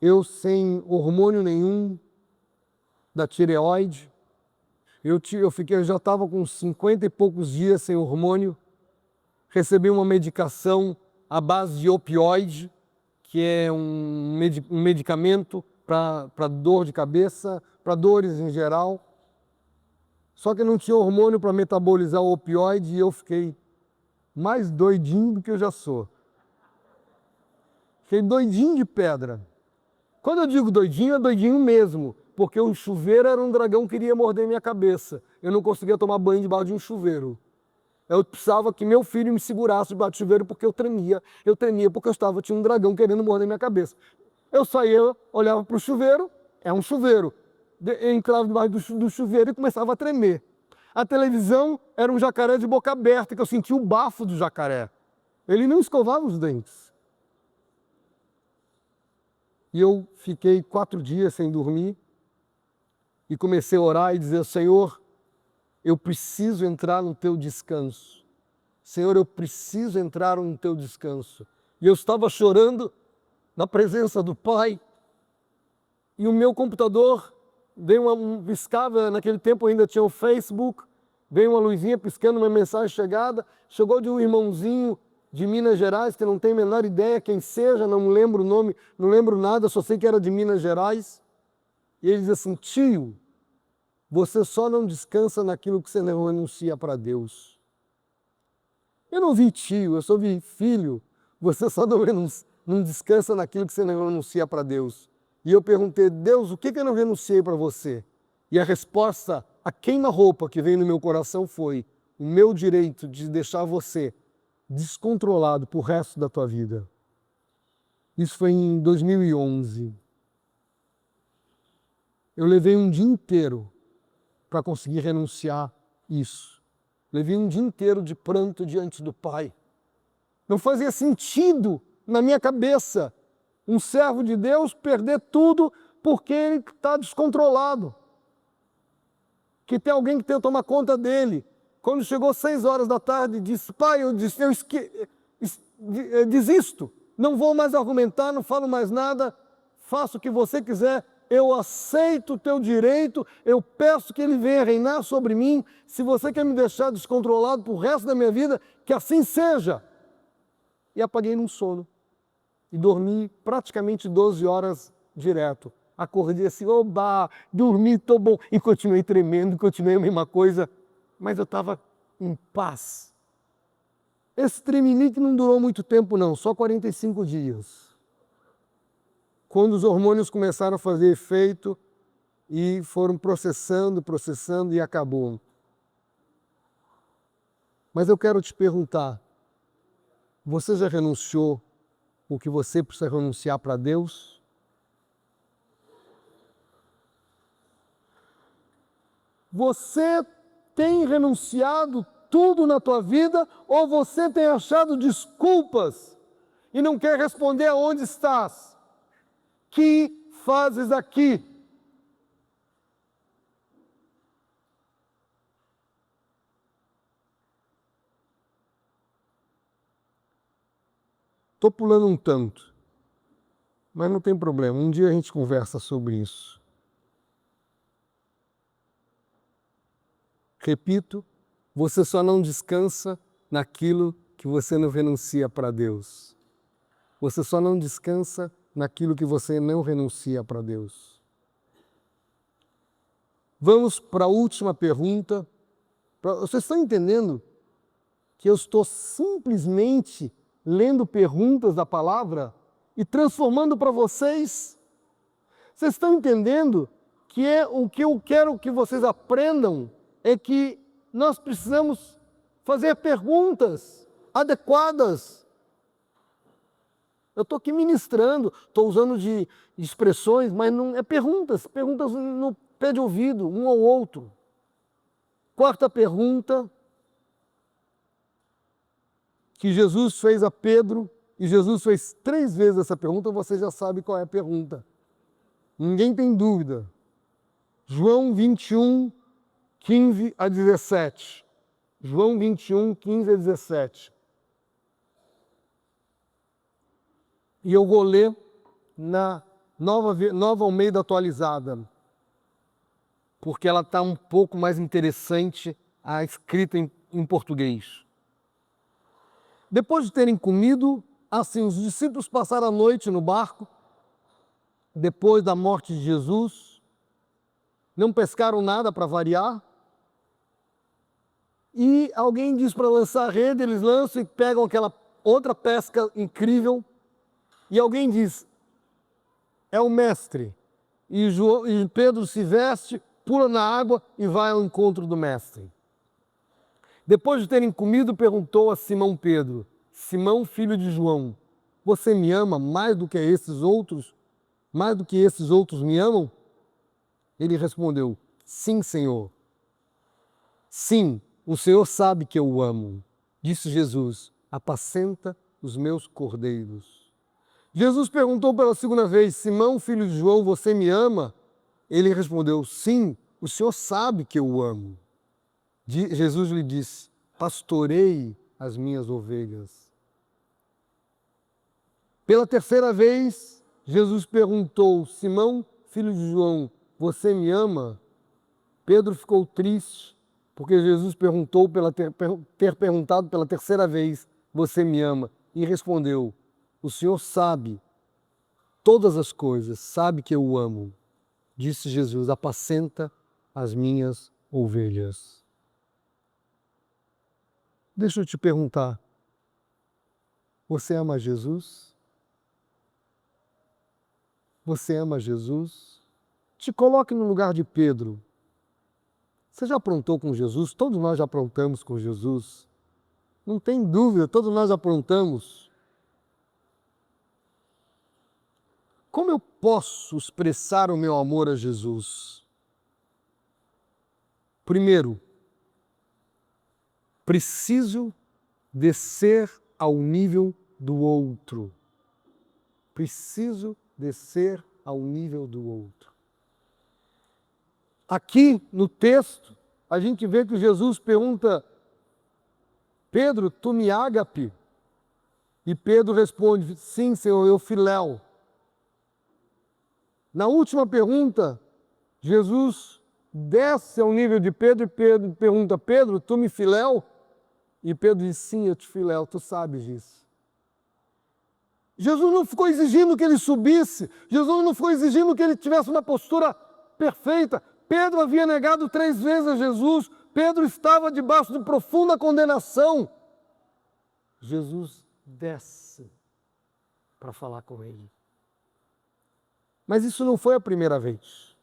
eu sem hormônio nenhum da tireoide, eu já estava com 50 e poucos dias sem hormônio, recebi uma medicação à base de opioide, que é um medicamento para dor de cabeça, para dores em geral. Só que não tinha hormônio para metabolizar o opioide e eu fiquei mais doidinho do que eu já sou. Fiquei doidinho de pedra. Quando eu digo doidinho, é doidinho mesmo, porque o chuveiro era um dragão que queria morder minha cabeça. Eu não conseguia tomar banho debaixo de um chuveiro. Eu precisava que meu filho me segurasse debaixo do chuveiro porque eu tremia porque tinha um dragão querendo morder minha cabeça. Eu saía, olhava para o chuveiro, é um chuveiro. Eu entrava debaixo do chuveiro e começava a tremer. A televisão era um jacaré de boca aberta, que eu sentia o bafo do jacaré. Ele não escovava os dentes. E eu fiquei 4 dias sem dormir e comecei a orar e dizer: Senhor, eu preciso entrar no teu descanso. Senhor, eu preciso entrar no teu descanso. E eu estava chorando na presença do Pai e o meu computador piscava, naquele tempo ainda tinha o Facebook, veio uma luzinha piscando, uma mensagem chegou de um irmãozinho de Minas Gerais, que não tenho a menor ideia quem seja, não lembro o nome, não lembro nada, só sei que era de Minas Gerais. E ele diz assim: tio, você só não descansa naquilo que você não renuncia para Deus. Eu não vi tio, eu só vi filho. Você só não descansa naquilo que você não renuncia para Deus. E eu perguntei: Deus, o que eu não renunciei para você? E a resposta, a queima-roupa que veio no meu coração foi: o meu direito de deixar você descontrolado pro resto da tua vida. Isso foi em 2011. Eu levei um dia inteiro para conseguir renunciar isso. Levei um dia inteiro de pranto diante do Pai. Não fazia sentido na minha cabeça um servo de Deus perder tudo porque ele está descontrolado. Que tem alguém que tenta tomar conta dele. Quando chegou 6 horas da tarde, disse: Pai, eu desisto, não vou mais argumentar, não falo mais nada, faço o que você quiser, eu aceito o teu direito, eu peço que ele venha reinar sobre mim. Se você quer me deixar descontrolado pro resto da minha vida, que assim seja. E apaguei num sono. E dormi praticamente 12 horas direto. Acordei assim: oba, dormi, tô bom. E continuei tremendo, continuei a mesma coisa. Mas eu estava em paz. Esse tremelique não durou muito tempo não, só 45 dias. Quando os hormônios começaram a fazer efeito e foram processando e acabou. Mas eu quero te perguntar, você já renunciou o que você precisa renunciar para Deus? Você tem renunciado tudo na tua vida ou você tem achado desculpas e não quer responder aonde estás? Que fazes aqui? Estou pulando um tanto, mas não tem problema, um dia a gente conversa sobre isso. Repito, você só não descansa naquilo que você não renuncia para Deus. Você só não descansa naquilo que você não renuncia para Deus. Vamos para a última pergunta. Vocês estão entendendo que eu estou simplesmente lendo perguntas da palavra e transformando para vocês? Vocês estão entendendo que o que eu quero que vocês aprendam é que nós precisamos fazer perguntas adequadas. Eu estou aqui ministrando, estou usando de expressões, mas não é perguntas no pé de ouvido, um ao outro. Quarta pergunta que Jesus fez a Pedro, e Jesus fez 3 vezes essa pergunta, você já sabe qual é a pergunta. Ninguém tem dúvida. João 21, 15 a 17. João 21, 15 a 17. E eu vou ler na Nova Almeida atualizada, porque ela está um pouco mais interessante, a escrita em português. Depois de terem comido, Assim, os discípulos passaram a noite no barco, depois da morte de Jesus, não pescaram nada para variar, e alguém diz para lançar a rede, eles lançam e pegam aquela outra pesca incrível, e alguém diz, é o mestre. E Pedro se veste, pula na água e vai ao encontro do mestre. Depois de terem comido, perguntou a Simão Pedro, Simão, filho de João, você me ama mais do que esses outros? Mais do que esses outros me amam? Ele respondeu, sim, Senhor. Sim, o Senhor sabe que eu o amo. Disse Jesus, apacenta os meus cordeiros. Jesus perguntou pela segunda vez, Simão, filho de João, você me ama? Ele respondeu, sim, o Senhor sabe que eu o amo. Jesus lhe disse, pastorei as minhas ovelhas. Pela terceira vez, Jesus perguntou, Simão, filho de João, você me ama? Pedro ficou triste, porque Jesus perguntou ter perguntado pela terceira vez, você me ama? E respondeu, o Senhor sabe todas as coisas, sabe que eu o amo. Disse Jesus, apacenta as minhas ovelhas. Deixa eu te perguntar, você ama Jesus? Você ama Jesus? Te coloque no lugar de Pedro. Você já aprontou com Jesus? Todos nós já aprontamos com Jesus. Não tem dúvida, todos nós aprontamos. Como eu posso expressar o meu amor a Jesus? Primeiro, preciso descer ao nível do outro. Preciso descer ao nível do outro. Aqui no texto, a gente vê que Jesus pergunta, Pedro, tu me ágape? E Pedro responde, sim, Senhor, eu filéu. Na última pergunta, Jesus desce ao nível de Pedro e Pedro pergunta, Pedro, tu me filéu? E Pedro diz, sim, eu te filéu, tu sabes disso. Jesus não ficou exigindo que ele subisse, Jesus não ficou exigindo que ele tivesse uma postura perfeita. Pedro havia negado 3 vezes a Jesus, Pedro estava debaixo de profunda condenação. Jesus desce para falar com ele. Mas isso não foi a primeira vez.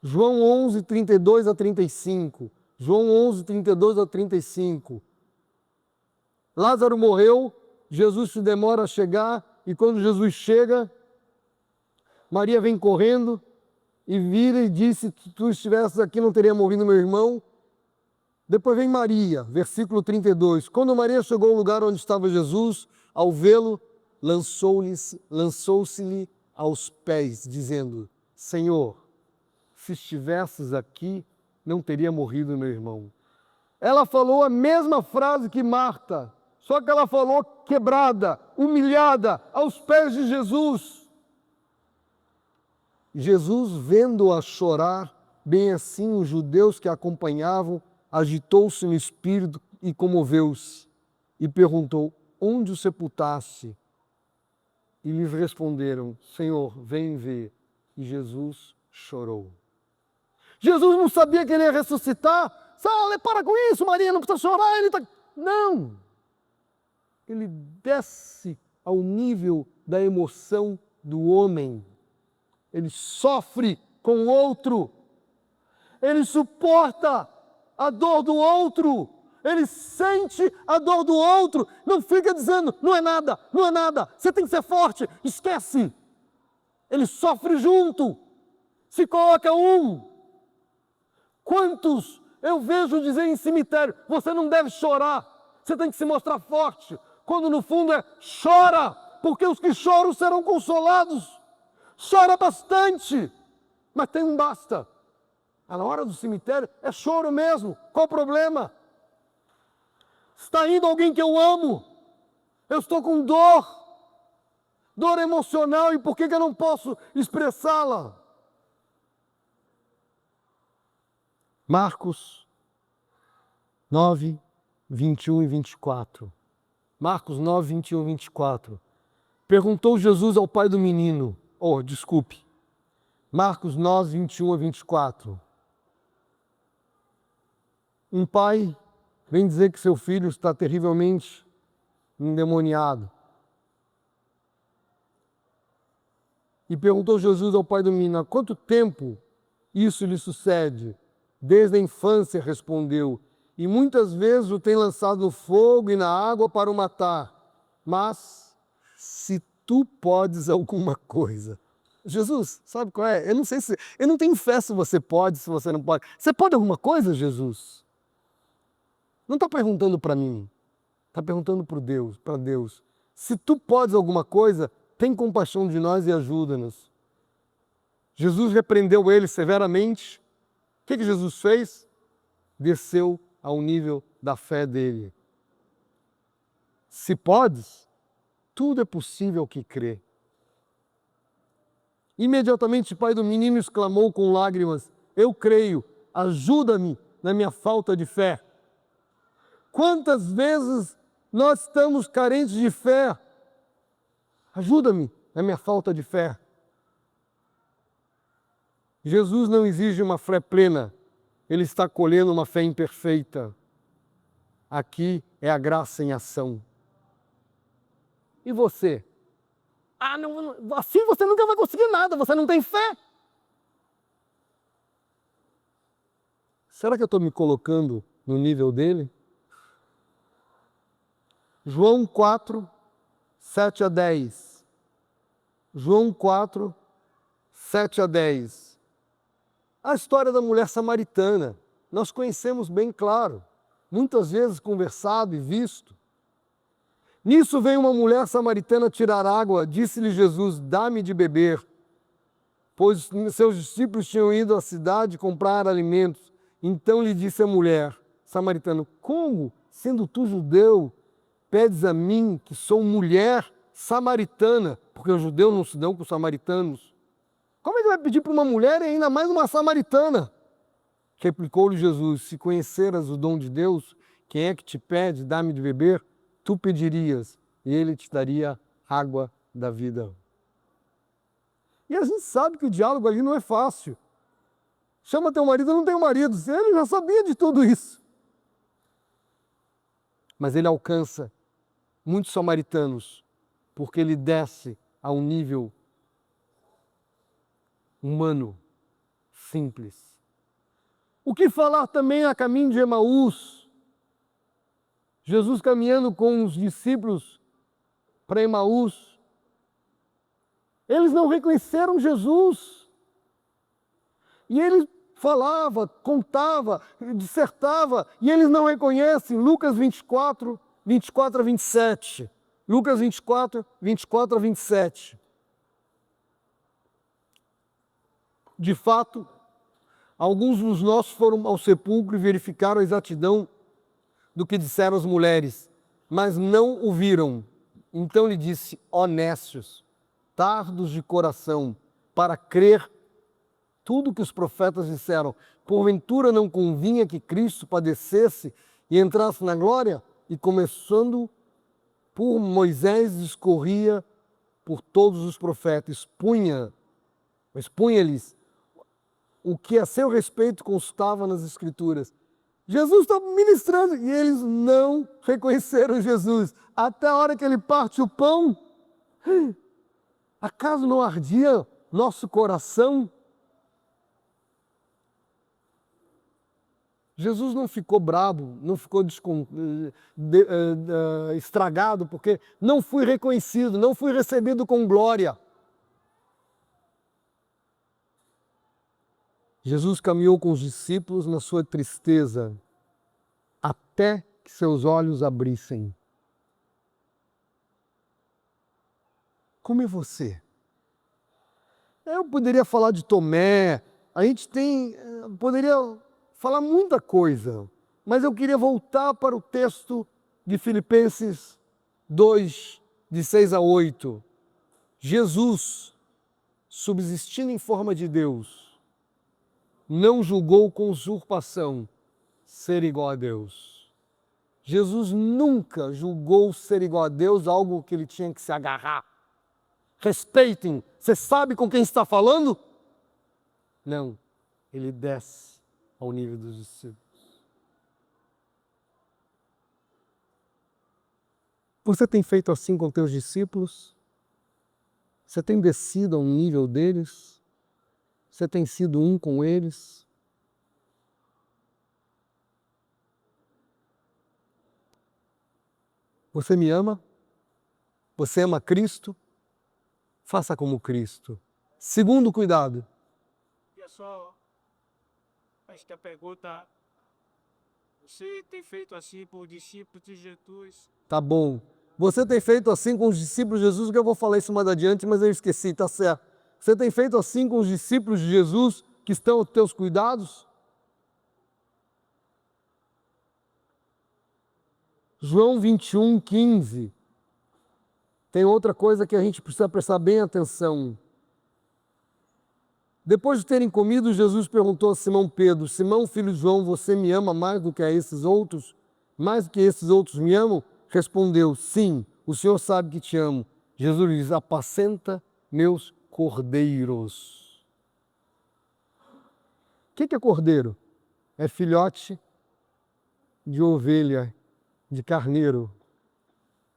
João 11, 32 a 35. João 11, 32 a 35. Lázaro morreu, Jesus se demora a chegar, e quando Jesus chega, Maria vem correndo e vira e diz, se tu estivesses aqui não teria morrido meu irmão. Depois vem Maria, versículo 32. Quando Maria chegou ao lugar onde estava Jesus, ao vê-lo, lançou-se-lhe aos pés, dizendo, Senhor, se estivesses aqui, não teria morrido meu irmão. Ela falou a mesma frase que Marta, só que ela falou quebrada, humilhada, aos pés de Jesus. Jesus, vendo-a chorar, bem assim os judeus que a acompanhavam, agitou-se no espírito e comoveu-se, e perguntou, onde o sepultaste? E lhes responderam, Senhor, vem ver. E Jesus chorou. Jesus não sabia que ele ia ressuscitar? Para com isso, Maria, não precisa chorar. Não! Ele desce ao nível da emoção do homem. Ele sofre com o outro. Ele suporta a dor do outro. Ele sente a dor do outro. Não fica dizendo, não é nada, não é nada. Você tem que ser forte. Esquece. Ele sofre junto. Se coloca um. Quantos eu vejo dizer em cemitério, você não deve chorar. Você tem que se mostrar forte. Quando no fundo é, chora, porque os que choram serão consolados. Chora bastante, mas tem um basta. Na hora do cemitério é choro mesmo. Qual o problema? Está indo alguém que eu amo. Eu estou com dor. Dor emocional. E por que eu não posso expressá-la? Marcos 9, 21 e 24. Marcos 9, 21, 24. Perguntou Jesus ao pai do menino, Marcos 9, 21 a 24. Um pai vem dizer que seu filho está terrivelmente endemoniado. E perguntou Jesus ao pai do menino, há quanto tempo isso lhe sucede? Desde a infância, respondeu, e muitas vezes o tem lançado no fogo e na água para o matar. Mas, se tu podes alguma coisa... Jesus, sabe qual é? Eu não tenho fé se você pode, se você não pode. Você pode alguma coisa, Jesus? Não está perguntando para mim, está perguntando para Deus. Se tu podes alguma coisa, tem compaixão de nós e ajuda-nos. Jesus repreendeu ele severamente. O que Jesus fez? Desceu ao nível da fé dele. Se podes, tudo é possível que crê. Imediatamente o pai do menino exclamou com lágrimas, eu creio, ajuda-me na minha falta de fé. Quantas vezes nós estamos carentes de fé? Ajuda-me na minha falta de fé. Jesus não exige uma fé plena, ele está colhendo uma fé imperfeita. Aqui é a graça em ação. E você? Não, assim você nunca vai conseguir nada, você não tem fé. Será que eu estou me colocando no nível dele? João 4, 7 a 10. João 4, 7 a 10. A história da mulher samaritana, nós conhecemos bem claro, muitas vezes conversado e visto. Nisso veio uma mulher samaritana tirar água, disse-lhe Jesus, dá-me de beber, pois seus discípulos tinham ido à cidade comprar alimentos. Então lhe disse a mulher samaritana, como, sendo tu judeu, pedes a mim, que sou mulher samaritana, porque os judeus não se dão com os samaritanos. Como é que vai pedir para uma mulher e ainda mais uma samaritana? Replicou-lhe Jesus, se conheceras o dom de Deus, quem é que te pede, dá-me de beber? Tu pedirias, e ele te daria água da vida. E a gente sabe que o diálogo ali não é fácil. Chama teu marido, eu não tenho marido. Ele já sabia de tudo isso. Mas ele alcança muitos samaritanos, porque ele desce a um nível humano, simples. O que falar também a caminho de Emaús? Jesus caminhando com os discípulos para Emaús. Eles não reconheceram Jesus. E ele falava, contava, dissertava, e eles não reconhecem. Lucas 24, 24 a 27. Lucas 24, 24 a 27. De fato, alguns dos nossos foram ao sepulcro e verificaram a exatidão do que disseram as mulheres, mas não o viram. Então lhe disse, honestos, tardos de coração, para crer tudo que os profetas disseram. Porventura não convinha que Cristo padecesse e entrasse na glória? E começando por Moisés, discorria por todos os profetas, expunha-lhes o que a seu respeito constava nas Escrituras. Jesus está ministrando e eles não reconheceram Jesus. Até a hora que ele parte o pão, acaso não ardia nosso coração? Jesus não ficou bravo, não ficou estragado, porque não fui reconhecido, não fui recebido com glória. Jesus caminhou com os discípulos na sua tristeza, até que seus olhos abrissem. Como é você? Eu poderia falar de Tomé, poderia falar muita coisa, mas eu queria voltar para o texto de Filipenses 2, de 6 a 8. Jesus, subsistindo em forma de Deus, não julgou com usurpação ser igual a Deus. Jesus nunca julgou ser igual a Deus algo que ele tinha que se agarrar. Respeitem. Você sabe com quem está falando? Não. Ele desce ao nível dos discípulos. Você tem feito assim com teus discípulos? Você tem descido ao nível deles? Você tem sido um com eles? Você me ama? Você ama Cristo? Faça como Cristo. Segundo cuidado. E só, acho que a pergunta, você tem feito assim por discípulos de Jesus? Tá bom. Você tem feito assim com os discípulos de Jesus, que eu vou falar isso mais adiante, mas eu esqueci, tá certo. Você tem feito assim com os discípulos de Jesus que estão aos teus cuidados? João 21, 15. Tem outra coisa que a gente precisa prestar bem atenção. Depois de terem comido, Jesus perguntou a Simão Pedro: Simão, filho de João, você me ama mais do que a esses outros? Mais do que esses outros me amam? Respondeu: sim, o Senhor sabe que te amo. Jesus lhe diz: apacenta meus cordeiros. O que é cordeiro? É filhote de ovelha, de carneiro.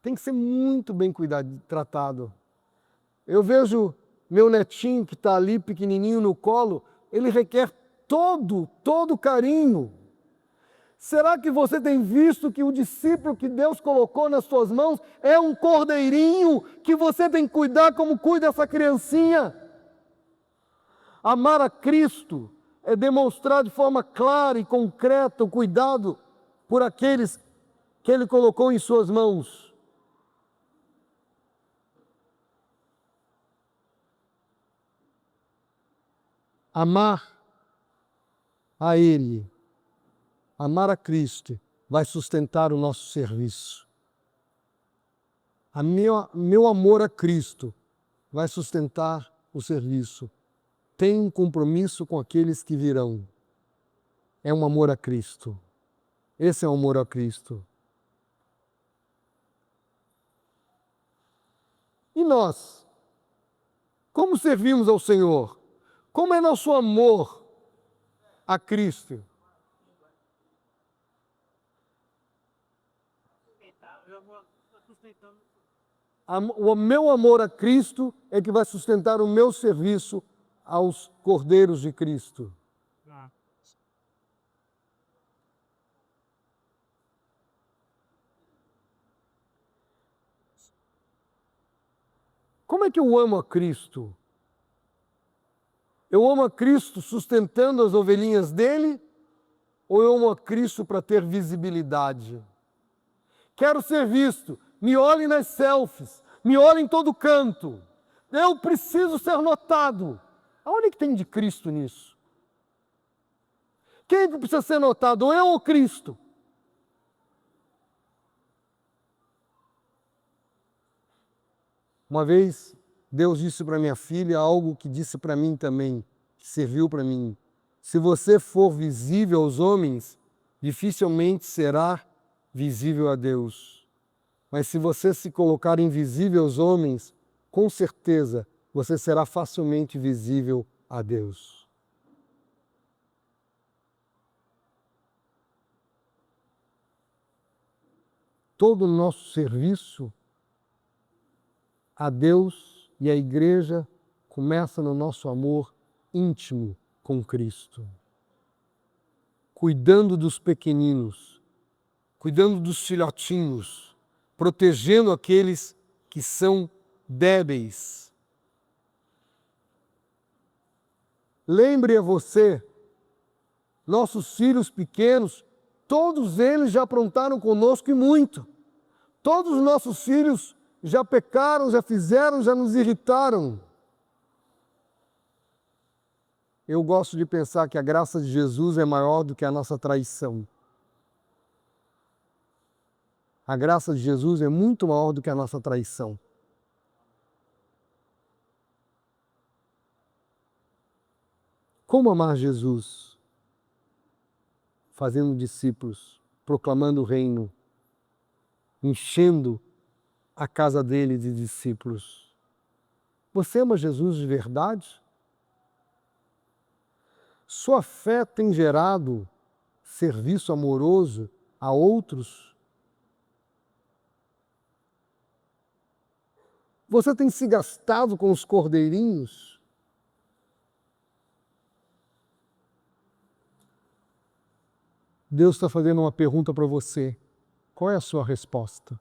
Tem que ser muito bem cuidado, tratado. Eu vejo meu netinho que está ali pequenininho no colo, ele requer todo carinho. Será que você tem visto que o discípulo que Deus colocou nas suas mãos é um cordeirinho que você tem que cuidar como cuida essa criancinha? Amar a Cristo é demonstrar de forma clara e concreta o cuidado por aqueles que Ele colocou em suas mãos. Amar a Ele, amar a Cristo, vai sustentar o nosso serviço. Meu amor a Cristo vai sustentar o serviço. Tem um compromisso com aqueles que virão. É um amor a Cristo. Esse é o amor a Cristo. E nós? Como servimos ao Senhor? Como é nosso amor a Cristo? O meu amor a Cristo é que vai sustentar o meu serviço aos cordeiros de Cristo. Como é que eu amo a Cristo? Eu amo a Cristo sustentando as ovelhinhas dele? Ou eu amo a Cristo para ter visibilidade? Quero ser visto. Me olhem nas selfies. Me olhem em todo canto. Eu preciso ser notado. Aonde que tem de Cristo nisso? Quem é que precisa ser notado? Eu ou Cristo? Uma vez, Deus disse para minha filha algo que disse para mim também, que serviu para mim. Se você for visível aos homens, dificilmente será visível a Deus. Mas se você se colocar invisível aos homens, com certeza você será facilmente visível a Deus. Todo o nosso serviço a Deus e a igreja começa no nosso amor íntimo com Cristo. Cuidando dos pequeninos, cuidando dos filhotinhos, protegendo aqueles que são débeis. Lembre a você, nossos filhos pequenos, todos eles já aprontaram conosco e muito. Todos os nossos filhos já pecaram, já fizeram, já nos irritaram. Eu gosto de pensar que a graça de Jesus é maior do que a nossa traição. A graça de Jesus é muito maior do que a nossa traição. Como amar Jesus? Fazendo discípulos, proclamando o reino, enchendo a casa dele de discípulos. Você ama Jesus de verdade? Sua fé tem gerado serviço amoroso a outros? Você tem se gastado com os cordeirinhos? Deus está fazendo uma pergunta para você. Qual é a sua resposta?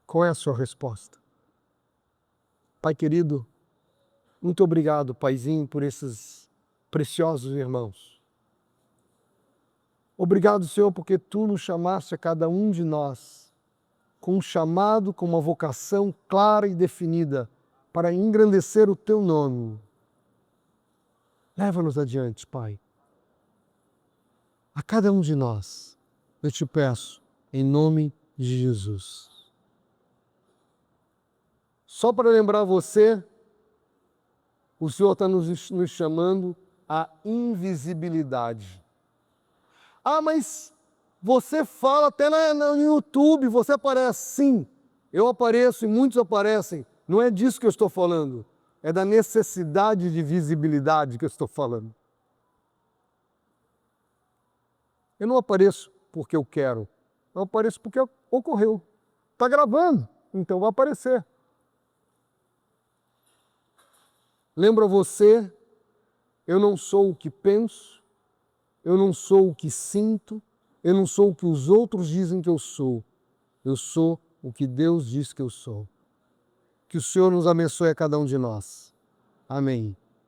Qual é a sua resposta? Pai querido, muito obrigado, Paizinho, por esses preciosos irmãos. Obrigado, Senhor, porque Tu nos chamaste a cada um de nós com um chamado, com uma vocação clara e definida para engrandecer o Teu nome. Leva-nos adiante, Pai. A cada um de nós, eu te peço, em nome de Jesus. Só para lembrar você, o Senhor está nos chamando à invisibilidade. Ah, mas você fala até no YouTube, você aparece. Sim, eu apareço e muitos aparecem. Não é disso que eu estou falando. É da necessidade de visibilidade que eu estou falando. Eu não apareço porque eu quero. Eu apareço porque ocorreu. Está gravando, então vai aparecer. Lembra você, eu não sou o que penso, eu não sou o que sinto, eu não sou o que os outros dizem que eu sou. Eu sou o que Deus diz que eu sou. Que o Senhor nos abençoe a cada um de nós. Amém.